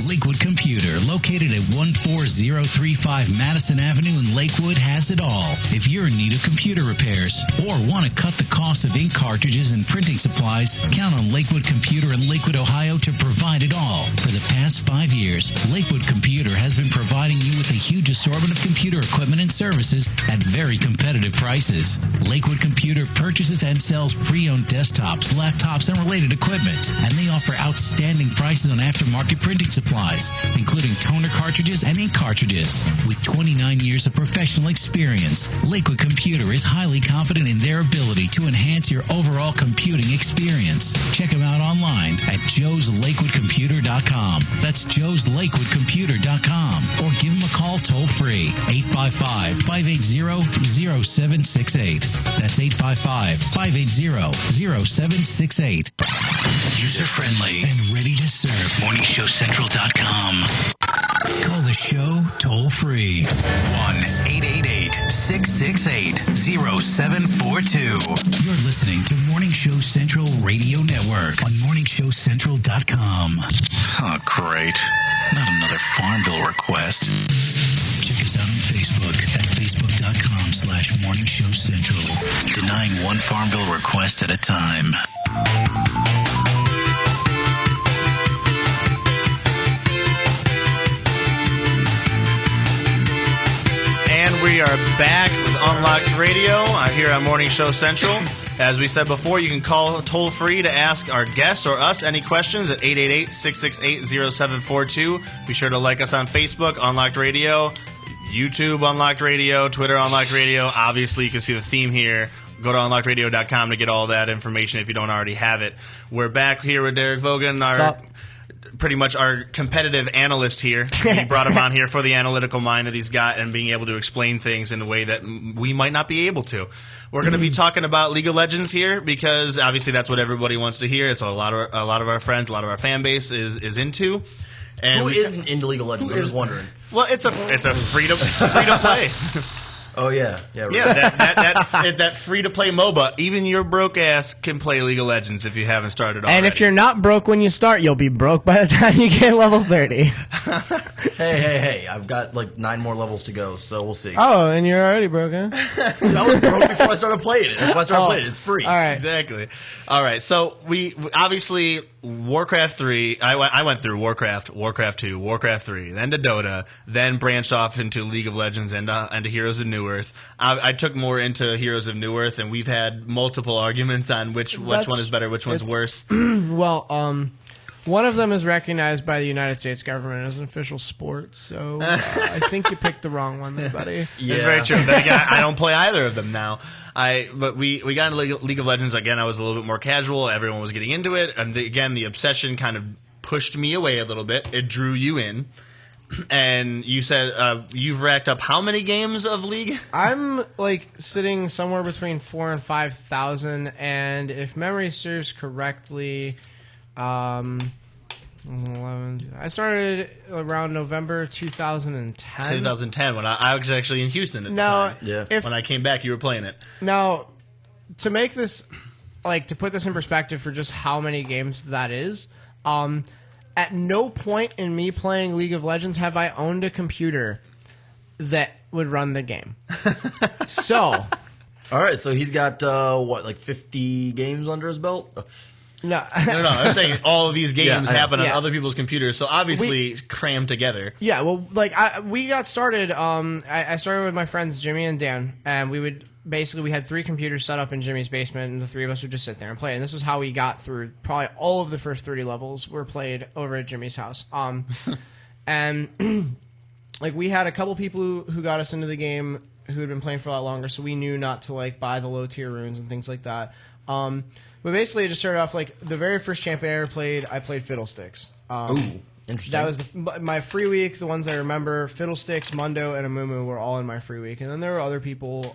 Lakewood Computer, located at 14035 Madison Avenue in Lakewood, has it all. If you're in need of computer repairs or want to cut the cost of ink cartridges and printing supplies, count on Lakewood Computer in Lakewood, Ohio to provide it all. For the past 5 years, Lakewood Computer has been providing you with a huge assortment of computer equipment and services at very competitive prices. Lakewood Computer purchases and sells pre-owned desktops, laptops, and related equipment, and they offer outstanding prices on aftermarket printing supplies, including toner cartridges and ink cartridges. With 29 years of professional experience, Lakewood Computer is highly confident in their ability to enhance your overall computing experience. Check them out online at joeslakewoodcomputer.com. That's joeslakewoodcomputer.com. Or give them a call toll-free, 855-580-0768. That's 855-580-0768. User-friendly and ready to serve. MorningShowCentral.com. Call the show toll-free. 1-888-668-0742. You're listening to Morning Show Central Radio Network on MorningShowCentral.com. Oh, great. Not another Farmville request. Check us out on Facebook at Facebook.com/MorningShowCentral. Denying one Farmville request at a time. And we are back with Unlocked Radio here on Morning Show Central. As we said before, you can call toll-free to ask our guests or us any questions at 888-668-0742. Be sure to like us on Facebook, Unlocked Radio, YouTube, Unlocked Radio, Twitter, Unlocked Radio. Obviously, you can see the theme here. Go to unlockedradio.com to get all that information if you don't already have it. We're back here with Derek Vogan, pretty much our competitive analyst here. We brought him on here for the analytical mind that he's got and being able to explain things in a way that we might not be able to. We're going to be talking about League of Legends here because obviously that's what everybody wants to hear. It's a lot of our friends, a lot of our fan base is into. And who isn't into League of Legends? I'm just wondering. Well, it's a free to play. Oh yeah, right. Yeah. That free to play MOBA. Even your broke ass can play League of Legends if you haven't started already. And if you're not broke when you start, you'll be broke by the time you get level 30. Hey! I've got like 9 more levels to go, so we'll see. Oh, and you're already broke, huh? I was broke before I started playing it. That's why I started playing it. It's free. All right. Exactly. All right. So we obviously Warcraft 3, I went through Warcraft, Warcraft 2, Warcraft 3, then to Dota, then branched off into League of Legends and to Heroes of New Earth. I took more into Heroes of New Earth, and we've had multiple arguments on which one is better, which one's worse. Well, one of them is recognized by the United States government as an official sport, so I think you picked the wrong one there, buddy. Yeah. It's very true. Then again, I don't play either of them now. But we got into League of Legends. Again, I was a little bit more casual. Everyone was getting into it. And again, the obsession kind of pushed me away a little bit. It drew you in. And you said you've racked up how many games of League? I'm like sitting somewhere between 4,000 and 5,000, and if memory serves correctly, 11, I started around November 2010. 2010, when I was actually in Houston at the time. Yeah. When I came back, you were playing it. Now, to make this, to put this in perspective for just how many games that is, at no point in me playing League of Legends have I owned a computer that would run the game. So, all right, so he's got 50 games under his belt? No, I'm saying all of these games happen on other people's computers, so obviously crammed together. Yeah, well, we got started. I started with my friends Jimmy and Dan, and we had 3 computers set up in Jimmy's basement, and the 3 of us would just sit there and play. And this is how we got through probably all of the first 30 levels were played over at Jimmy's house. And we had a couple people who got us into the game who had been playing for a lot longer, so we knew not to buy the low tier runes and things like that. But basically, it just started off the very first champion I ever played. I played Fiddlesticks. Ooh, interesting. That was my free week. The ones I remember, Fiddlesticks, Mundo, and Amumu were all in my free week. And then there were other people.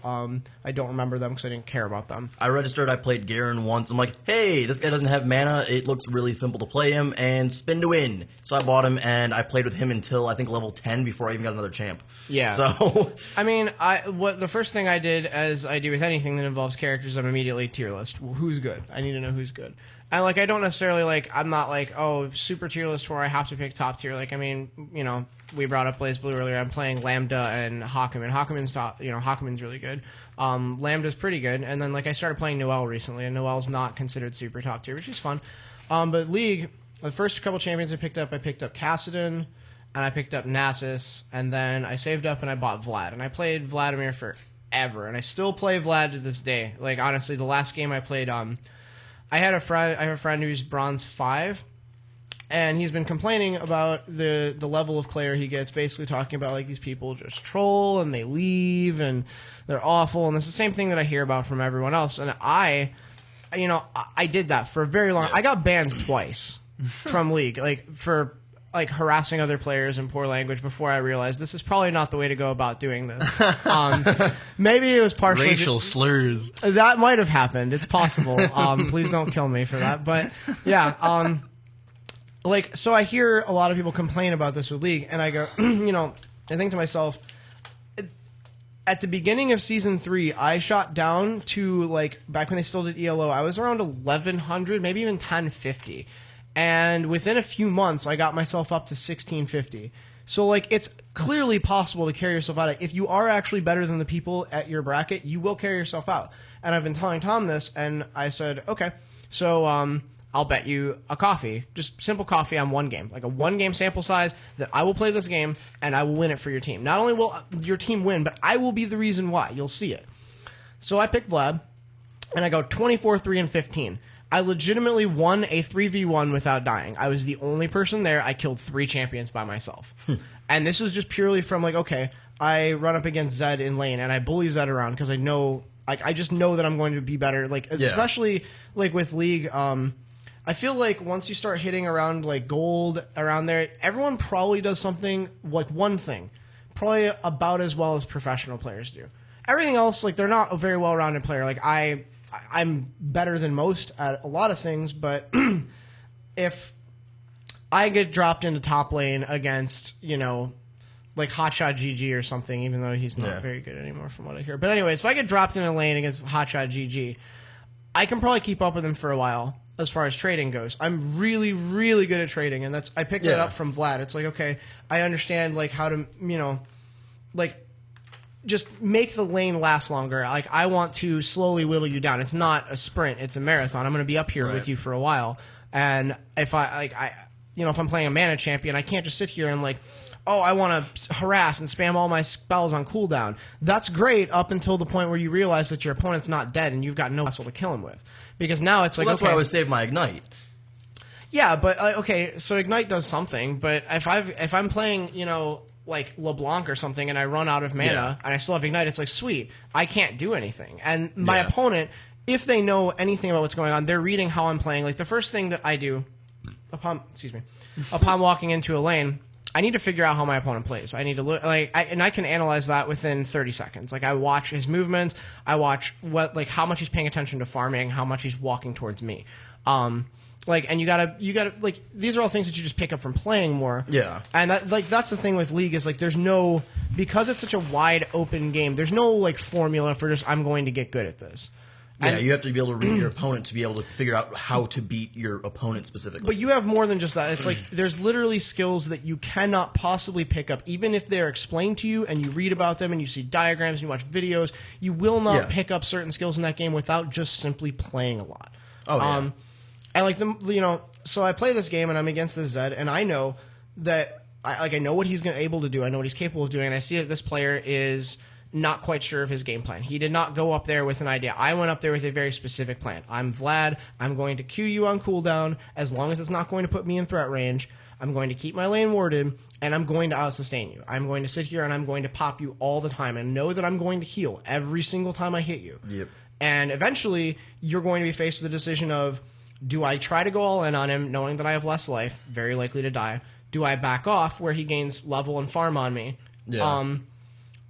I don't remember them because I didn't care about them. I registered. I played Garen once. I'm like, hey, this guy doesn't have mana. It looks really simple to play him and spin to win. So I bought him and I played with him until I think level 10 before I even got another champ. Yeah. So I mean, the first thing I did, as I do with anything that involves characters, I'm immediately tier list. Who's good? I need to know who's good. And I don't necessarily I'm not super tier list where I have to pick top tier. We brought up BlazBlue earlier. I'm playing Lambda and Hakumen. Hakumen's top. Hakumen's really good. Lambda's pretty good. And then I started playing Noelle recently, and Noelle's not considered super top tier, which is fun. But League, the first couple champions I picked up Kassadin, and I picked up Nasus, and then I saved up and I bought Vlad, and I played Vladimir forever, and I still play Vlad to this day. Honestly, the last game I played, I have a friend who's bronze 5, and he's been complaining about the level of player he gets, basically talking about these people just troll and they leave and they're awful, and it's the same thing that I hear about from everyone else. And I did that for a very long. I got banned twice from League, for harassing other players in poor language before I realized this is probably not the way to go about doing this. Maybe it was partially racial slurs. That might have happened. It's possible. Please don't kill me for that. But yeah, so I hear a lot of people complain about this with League, and I go, I think to myself, at the beginning of Season 3, I shot down to, back when they still did ELO, I was around 1,100, maybe even 1,050. And within a few months, I got myself up to 1,650. So, it's clearly possible to carry yourself out. If you are actually better than the people at your bracket, you will carry yourself out. And I've been telling Tom this, and I said, okay, so I'll bet you a coffee, just simple coffee on one game, a 1-game sample size, that I will play this game, and I will win it for your team. Not only will your team win, but I will be the reason why. You'll see it. So I pick Vlad, and I go 24, 3, and 15. I legitimately won a 3v1 without dying. I was the only person there. I killed 3 champions by myself. And this is just purely from okay, I run up against Zed in lane and I bully Zed around because I know, I just know that I'm going to be better. Especially with League, I feel once you start hitting around gold around there, everyone probably does something, one thing, probably about as well as professional players do. Everything else, they're not a very well-rounded player. I'm better than most at a lot of things, but if I get dropped into top lane against, Hotshot GG or something, even though he's not very good anymore from what I hear. But anyways, if I get dropped in a lane against Hotshot GG, I can probably keep up with him for a while as far as trading goes. I'm really, really good at trading, and I picked that up from Vlad. It's okay, I understand how to, just make the lane last longer. I want to slowly whittle you down. It's not a sprint. It's a marathon. I'm going to be up here with you for a while. And if if I'm playing a mana champion, I can't just sit here and like, oh, I want to harass and spam all my spells on cooldown. That's great up until the point where you realize that your opponent's not dead and you've got no muscle to kill him with. Because now it's like, that's why I would save my Ignite. Yeah, but okay, so Ignite does something, but if I'm playing, like LeBlanc or something, and I run out of mana and I still have Ignite, it's like, sweet, I can't do anything. And my opponent, if they know anything about what's going on, they're reading how I'm playing. Like the first thing that I do upon walking into a lane, I need to figure out how my opponent plays. I need to look and I can analyze that within 30 seconds. Like I watch his movements, I watch how much he's paying attention to farming, how much he's walking towards me. And you gotta these are all things that you just pick up from playing more. Yeah. And that's the thing with League is because it's such a wide open game, there's no formula for just I'm going to get good at this. Yeah, you have to be able to read your opponent to be able to figure out how to beat your opponent specifically. But you have more than just that. It's like there's literally skills that you cannot possibly pick up, even if they're explained to you and you read about them and you see diagrams and you watch videos. You will not pick up certain skills in that game without just simply playing a lot. Oh yeah. And so I play this game and I'm against this Zed, and I know that I know what he's able to do. I know what he's capable of doing, and I see that this player is not quite sure of his game plan. He did not go up there with an idea. I went up there with a very specific plan. I'm Vlad. I'm going to Q you on cooldown as long as it's not going to put me in threat range. I'm going to keep my lane warded, and I'm going to out-sustain you. I'm going to sit here and I'm going to pop you all the time and know that I'm going to heal every single time I hit you. Yep. And eventually, you're going to be faced with the decision of, do I try to go all in on him knowing that I have less life, very likely to die? Do I back off where he gains level and farm on me? Yeah.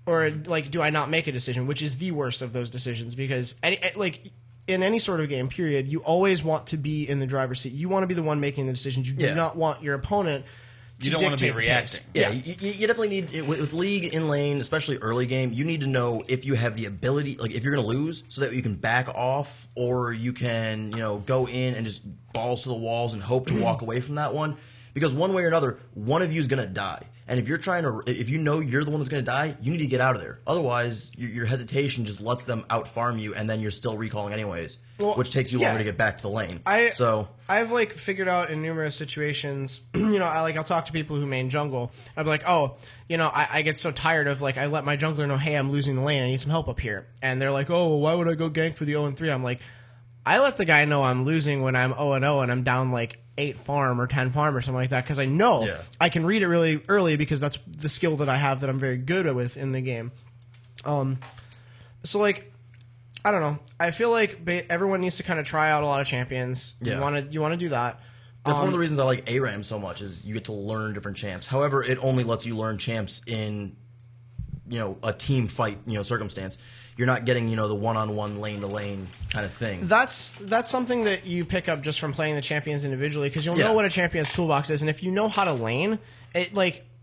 Or do I not make a decision, which is the worst of those decisions, because in any sort of game, period, you always want to be in the driver's seat. You want to be the one making the decisions. You do not want your opponent to You don't want to be reacting. Yeah, you definitely need, with League in lane, especially early game, you need to know if you have the ability, if you're going to lose, so that you can back off, or you can, go in and just balls to the walls and hope to walk away from that one. Because one way or another, one of you is going to die. And if you know you're the one that's going to die, you need to get out of there. Otherwise, your hesitation just lets them out-farm you, and then you're still recalling anyways, which takes you longer to get back to the lane. I've figured out in numerous situations, I'll talk to people who main jungle. I'll be like, I get so tired of, I let my jungler know, hey, I'm losing the lane, I need some help up here. And they're like, oh, why would I go gank for the 0-3? I'm like, I let the guy know I'm losing when I'm 0-0 and I'm down 8 farm or 10 farm or something like that, because I know I can read it really early, because that's the skill that I have that I'm very good with in the game. I don't know. I feel like everyone needs to kind of try out a lot of champions. Yeah. You want to do that. That's one of the reasons I like ARAM so much, is you get to learn different champs. However, it only lets you learn champs in a team fight circumstance. You're not getting, the one-on-one, lane-to-lane kind of thing. That's something that you pick up just from playing the champions individually, because you'll know what a champion's toolbox is, and if you know how to lane,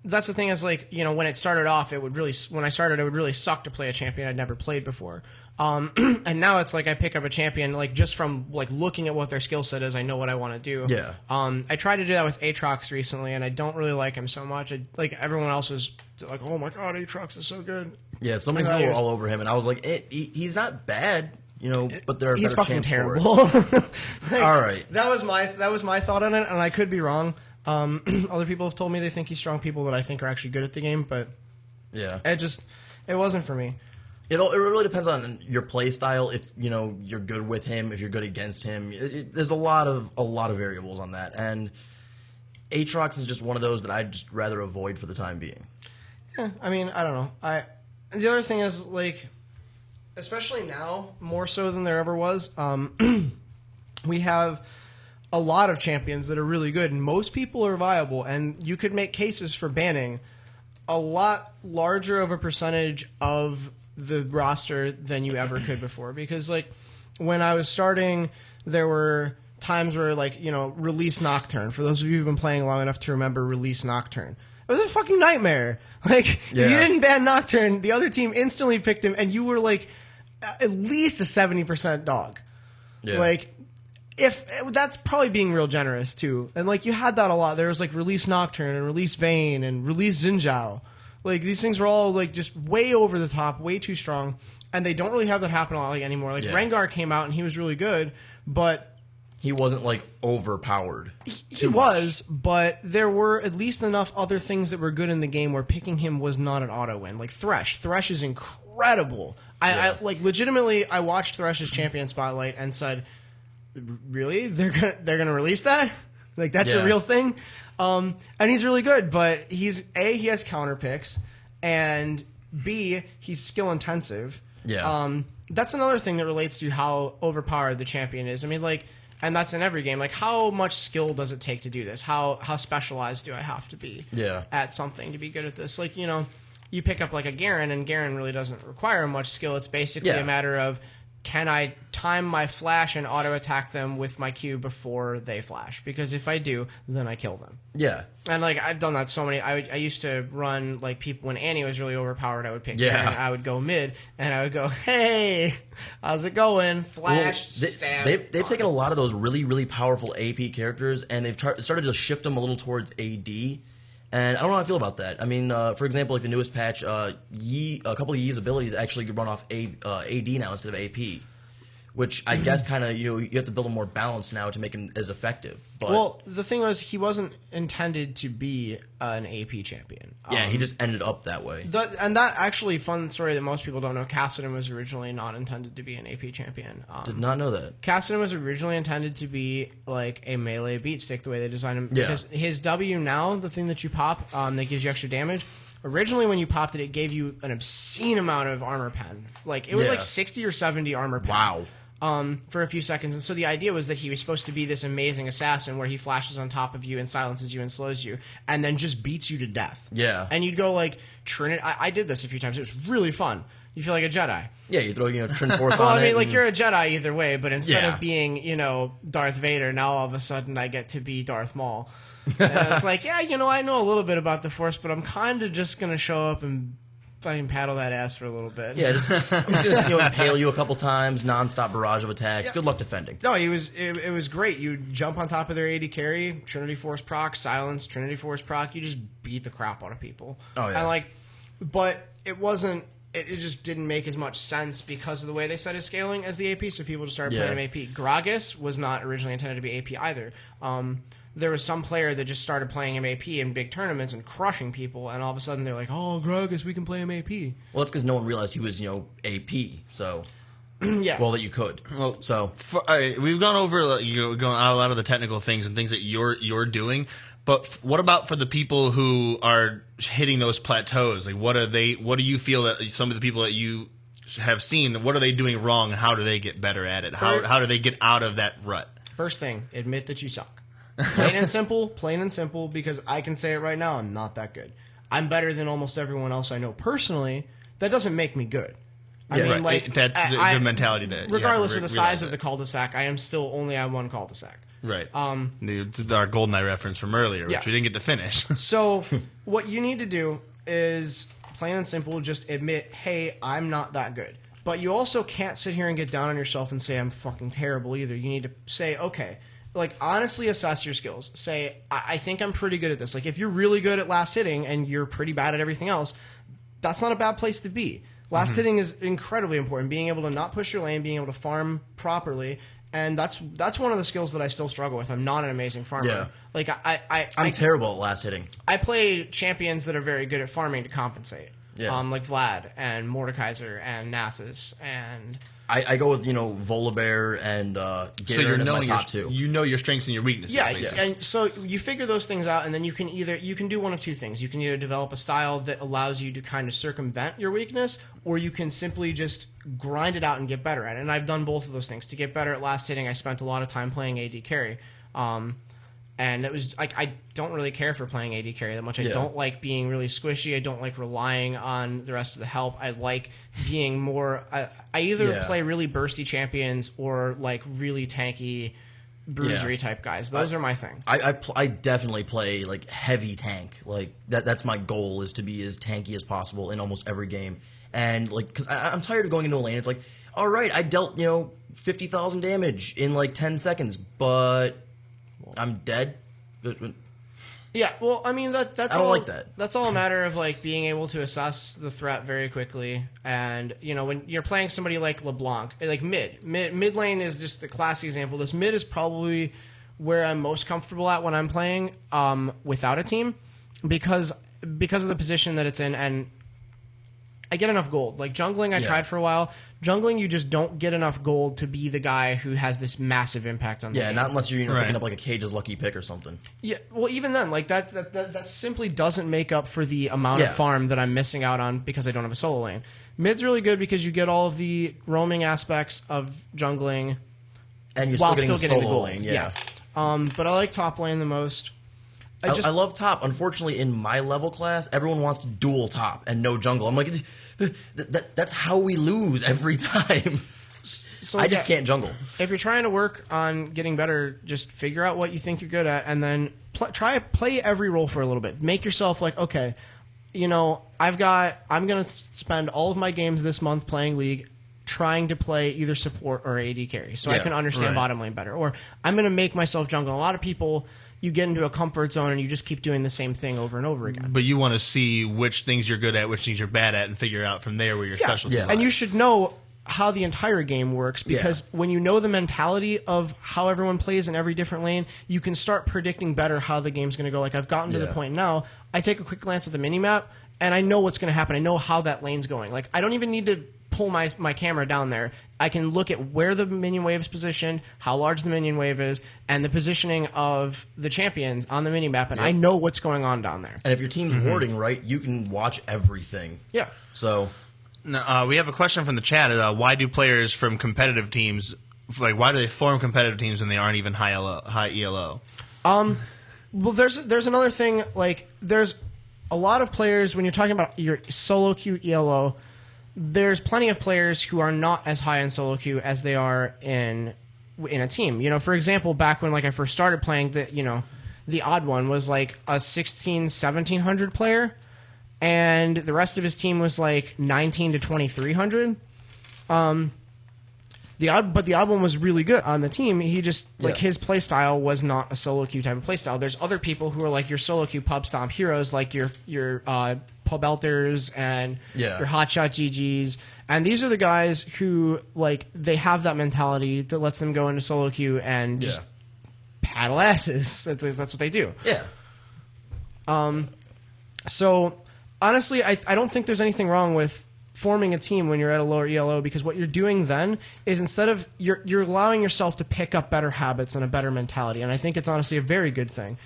that's the thing is, when it started off, when I started, it would really suck to play a champion I'd never played before. And now it's I pick up a champion, just from, looking at what their skill set is, I know what I want to do. Yeah. I tried to do that with Aatrox recently, and I don't really like him so much. Everyone else was like, oh my god, Aatrox is so good. Yeah, so many people were all over him, and I was like, he's not bad, but there are he's better fucking champs terrible. For it. All right. That was my thought on it, and I could be wrong. Other people have told me they think he's strong, people that I think are actually good at the game, but yeah, it wasn't for me. It really depends on your play style. If you're good with him, if you're good against him, there's a lot of variables on that. And Aatrox is just one of those that I'd just rather avoid for the time being. Yeah, I mean, I don't know. The other thing is, especially now, more so than there ever was, we have a lot of champions that are really good, and most people are viable, and you could make cases for banning a lot larger of a percentage of the roster than you ever could before. Because, when I was starting, there were times where, Release Nocturne. For those of you who've been playing long enough to remember Release Nocturne. It was a fucking nightmare. If you didn't ban Nocturne, the other team instantly picked him, and you were, at least a 70% dog. Yeah. If that's probably being real generous, too. And, you had that a lot. There was, Release Nocturne and Release Vayne and Release Xinjiao. These things were all, just way over the top, way too strong. And they don't really have that happen a lot anymore. Rengar came out, and he was really good, but He wasn't like overpowered. He was, but there were at least enough other things that were good in the game where picking him was not an auto win. Like Thresh. Thresh is incredible. I like legitimately. I watched Thresh's champion spotlight and said, "Really? They're gonna release that? Like that's a real thing?" And he's really good, but he has counter picks, and B, he's skill intensive. Yeah. That's another thing that relates to how overpowered the champion is. I mean, like. And that's in every game. Like, how much skill does it take to do this? How specialized do I have to be at something to be good at this? Like, you know, you pick up like a Garen, and Garen really doesn't require much skill. It's basically a matter of, can I time my flash and auto attack them with my Q before they flash? Because if I do, then I kill them. Yeah. And like I've done that so many. I used to run like people when Annie was really overpowered. I would pick Garen, I would go mid, and I would go, "Hey, how's it going?" Flash, stab. They've taken a lot of those really, really powerful AP characters, and they've started to shift them a little towards AD. And I don't know how I feel about that. I mean, for example, like the newest patch, a couple of Yi's abilities actually run off AD now instead of AP, which I guess kind of, you have to build a more balance now to make him as effective. But, well, the thing was, he wasn't intended to be an AP champion. Yeah, he just ended up that way. And that actually, fun story that most people don't know, Kassadin was originally not intended to be an AP champion. Did not know that. Kassadin was originally intended to be like a melee beat stick, the way they designed him. Yeah. Because his W now, the thing that you pop that gives you extra damage, originally when you popped it, it gave you an obscene amount of armor pen. Like, it was like 60 or 70 armor pen. Wow. For a few seconds. And so the idea was that he was supposed to be this amazing assassin where he flashes on top of you and silences you and slows you and then just beats you to death. Yeah. And you'd go like, Trinity. I did this a few times. It was really fun. You feel like a Jedi. Yeah, you throw, Trin Force well, on it. I mean, like, you're a Jedi either way, but instead of being, Darth Vader, now all of a sudden I get to be Darth Maul. And it's like, I know a little bit about the Force, but I'm kind of just going to show up and fucking paddle that ass for a little bit. Yeah, I'm just gonna impale you a couple times, non-stop barrage of attacks. Yeah. Good luck defending. No, it was great. You jump on top of their AD carry, Trinity Force proc, silence, Trinity Force proc. You just beat the crap out of people. Oh yeah. And but it wasn't. It just didn't make as much sense because of the way they set his scaling as the AP. So people just started playing him AP. Gragas was not originally intended to be AP either. There was some player that just started playing him AP in big tournaments and crushing people, and all of a sudden they're like, "Oh, Gragas, we can play him AP." Well, it's because no one realized he was, AP. So, well, that you could. Well, so we've gone over going out a lot of the technical things and things that you're doing. But what about for the people who are hitting those plateaus? Like, what do you feel that some of the people that you have seen, what are they doing wrong? How do they get better at it? How do they get out of that rut? First thing, admit that you suck. Plain and simple, because I can say it right now, I'm not that good. I'm better than almost everyone else I know personally. That doesn't make me good. I mean, like, that's a good mentality to regardless of the size of the cul-de-sac, I am still only at one cul-de-sac. Right. Our GoldenEye reference from earlier, which we didn't get to finish. So what you need to do is, plain and simple, just admit, hey, I'm not that good. But you also can't sit here and get down on yourself and say I'm fucking terrible either. You need to say, okay, like, honestly assess your skills. Say, I think I'm pretty good at this. Like, if you're really good at last hitting and you're pretty bad at everything else, that's not a bad place to be. Last hitting is incredibly important. Being able to not push your lane, being able to farm properly, and that's one of the skills that I still struggle with. I'm not an amazing farmer. Yeah. Like, I'm terrible at last hitting. I play champions that are very good at farming to compensate. Yeah. Like Vlad and Mordekaiser and Nasus and... I go with, Volibear and Garen as my top two. You know your strengths and your weaknesses. Yeah, and so you figure those things out, and then you can do one of two things. You can either develop a style that allows you to kind of circumvent your weakness, or you can simply just grind it out and get better at it. And I've done both of those things. To get better at last hitting, I spent a lot of time playing AD carry. And it was like, I don't really care for playing AD carry that much. I don't like being really squishy. I don't like relying on the rest of the help. I like being more... I either play really bursty champions or like really tanky bruisery type guys. Those are my thing. I definitely play like heavy tank. Like that's my goal, is to be as tanky as possible in almost every game. And like, because I'm tired of going into a lane. It's like, all right, I dealt 50,000 damage in like 10 seconds, but I'm dead. Yeah, well, I mean that's I don't like that. That's all a matter of like being able to assess the threat very quickly, and when you're playing somebody like LeBlanc, like mid lane is just the classic example. This mid is probably where I'm most comfortable at when I'm playing without a team, because of the position that it's in, and I get enough gold. Like jungling, I tried for a while. Jungling, you just don't get enough gold to be the guy who has this massive impact on the game. Not unless you're picking up like a Cage's lucky pick or something. Yeah, well, even then, like that simply doesn't make up for the amount of farm that I'm missing out on because I don't have a solo lane. Mid's really good because you get all of the roaming aspects of jungling, and you're while still getting the gold. lane. But I like top lane the most. I love top. Unfortunately, in my level class, everyone wants to dual top and no jungle. I'm like, that's how we lose every time. So I just can't jungle. If you're trying to work on getting better, just figure out what you think you're good at, and then play every role for a little bit. Make yourself like, okay, I'm gonna spend all of my games this month playing League, trying to play either support or AD carry, so I can understand bottom lane better. Or I'm gonna make myself jungle. A lot of people, you get into a comfort zone and you just keep doing the same thing over and over again. But you want to see which things you're good at, which things you're bad at, and figure out from there where your specialty lies. And you should know how the entire game works, because when you know the mentality of how everyone plays in every different lane, you can start predicting better how the game's going to go. Like I've gotten to the point now, I take a quick glance at the minimap and I know what's going to happen. I know how that lane's going. Like I don't even need to pull my camera down there. I can look at where the minion wave is positioned, how large the minion wave is, and the positioning of the champions on the minimap, and I know what's going on down there. And if your team's warding right, you can watch everything. Yeah. So now, we have a question from the chat. Why do players from competitive teams, why do they form competitive teams when they aren't even high ELO? Well, there's another thing. Like there's a lot of players, when you're talking about your solo queue ELO, there's plenty of players who are not as high in solo queue as they are in a team. For example, back when I first started playing, the odd one was like a 1700 player, and the rest of his team was like 19 to 2300. The odd one was really good on the team. He just his play style was not a solo queue type of play style. There's other people who are like your solo queue pub stomp heroes, like your Pubelters and your hotshot GGs, and these are the guys who they have that mentality that lets them go into solo queue and just paddle asses. That's what they do. Yeah. So honestly, I don't think there's anything wrong with forming a team when you're at a lower ELO, because what you're doing then is instead of you're allowing yourself to pick up better habits and a better mentality, and I think it's honestly a very good thing.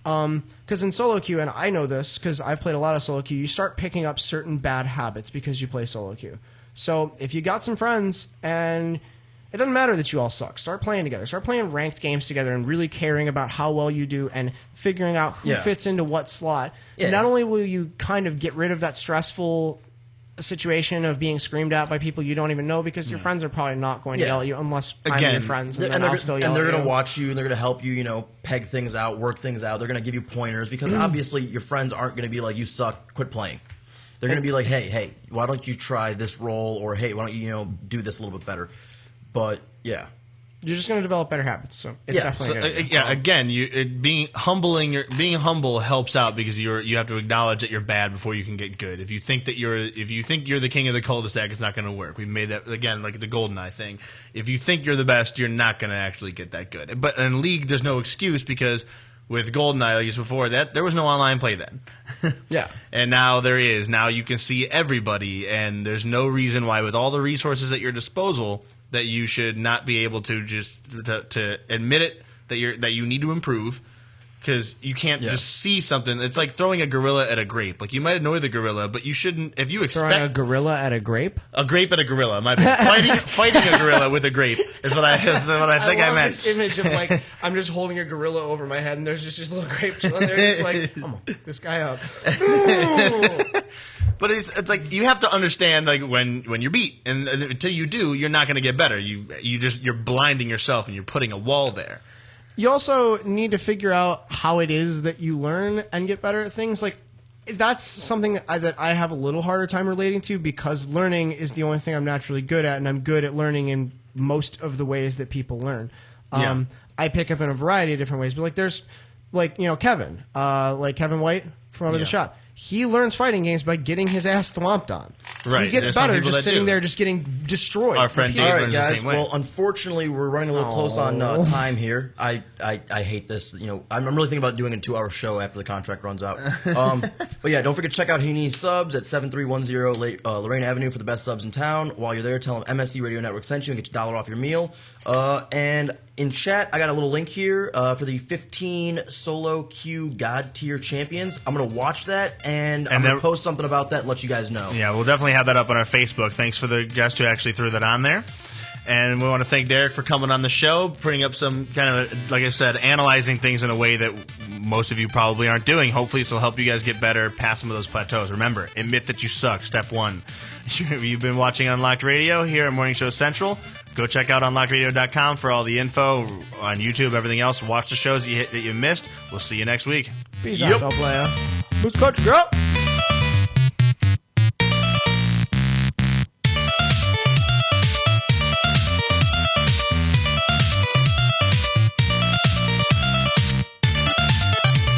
Because in solo queue, and I know this because I've played a lot of solo queue, you start picking up certain bad habits because you play solo queue. So if you got some friends and it doesn't matter that you all suck, start playing together. Start playing ranked games together and really caring about how well you do and figuring out who fits into what slot. Yeah. Not only will you kind of get rid of that stressful situation of being screamed at by people you don't even know, because your friends are probably not going to yell at you unless I'm your friends, and then I'll still yell at you. And they're going to watch you, and they're going to help you, peg things out, work things out. They're going to give you pointers, because obviously your friends aren't going to be like, you suck, quit playing. They're going to be like, hey, why don't you try this role, or hey, why don't you, do this a little bit better. But, yeah. You're just going to develop better habits, so it's definitely good. Again, being humble helps out, because you have to acknowledge that you're bad before you can get good. If you think you're the king of the cul-de-sac, it's not going to work. We made that again, like the GoldenEye thing. If you think you're the best, you're not going to actually get that good. But in League, there's no excuse, because with GoldenEye, like before that, there was no online play then. Yeah. And now there is. Now you can see everybody, and there's no reason why, with all the resources at your disposal, that you should not be able to just to admit it, that you need to improve, because you can't just see something. It's like throwing a gorilla at a grape. Like, you might annoy the gorilla, but you shouldn't. If you expect throwing a gorilla at a grape, a grape at a gorilla, my bad. fighting a gorilla with a grape is what I think I meant. This image of I'm just holding a gorilla over my head, and there's just this little grape chilling there, just like, I'm gonna pick this guy up. But it's like, you have to understand, like, when you're beat, and until you do, you're not going to get better. You're blinding yourself, and you're putting a wall there. You also need to figure out how it is that you learn and get better at things. Like, that's something that I have a little harder time relating to, because learning is the only thing I'm naturally good at, and I'm good at learning in most of the ways that people learn. I pick up in a variety of different ways, but there's like Kevin, like Kevin White from Under the Shot. He learns fighting games by getting his ass thwomped on. Right. He gets There's some better people just that sitting do. there, just getting destroyed. Our friend Dave All right, learns the guys. same way. Well, unfortunately, we're running a little close on time here. I hate this. I'm really thinking about doing a 2-hour show after the contract runs out. But yeah, don't forget to check out Hanini Subs at 7310 Lorraine Avenue for the best subs in town. While you're there, tell them MSC Radio Network sent you and get your $1 off your meal. And in chat, I got a little link here for the 15 solo queue God tier champions. I'm going to watch that, and I'm going to post something about that and let you guys know. Yeah, we'll definitely have that up on our Facebook. Thanks for the guest who actually threw that on there. And we want to thank Derek for coming on the show, bringing up some kind of, like I said, analyzing things in a way that most of you probably aren't doing. Hopefully this will help you guys get better past some of those plateaus. Remember, admit that you suck. Step 1. You've been watching Unlocked Radio here at Morning Show Central. Go check out unlockedradio.com for all the info on YouTube, everything else. Watch the shows that you missed. We'll see you next week. Peace out, player. Who's Coach Girl?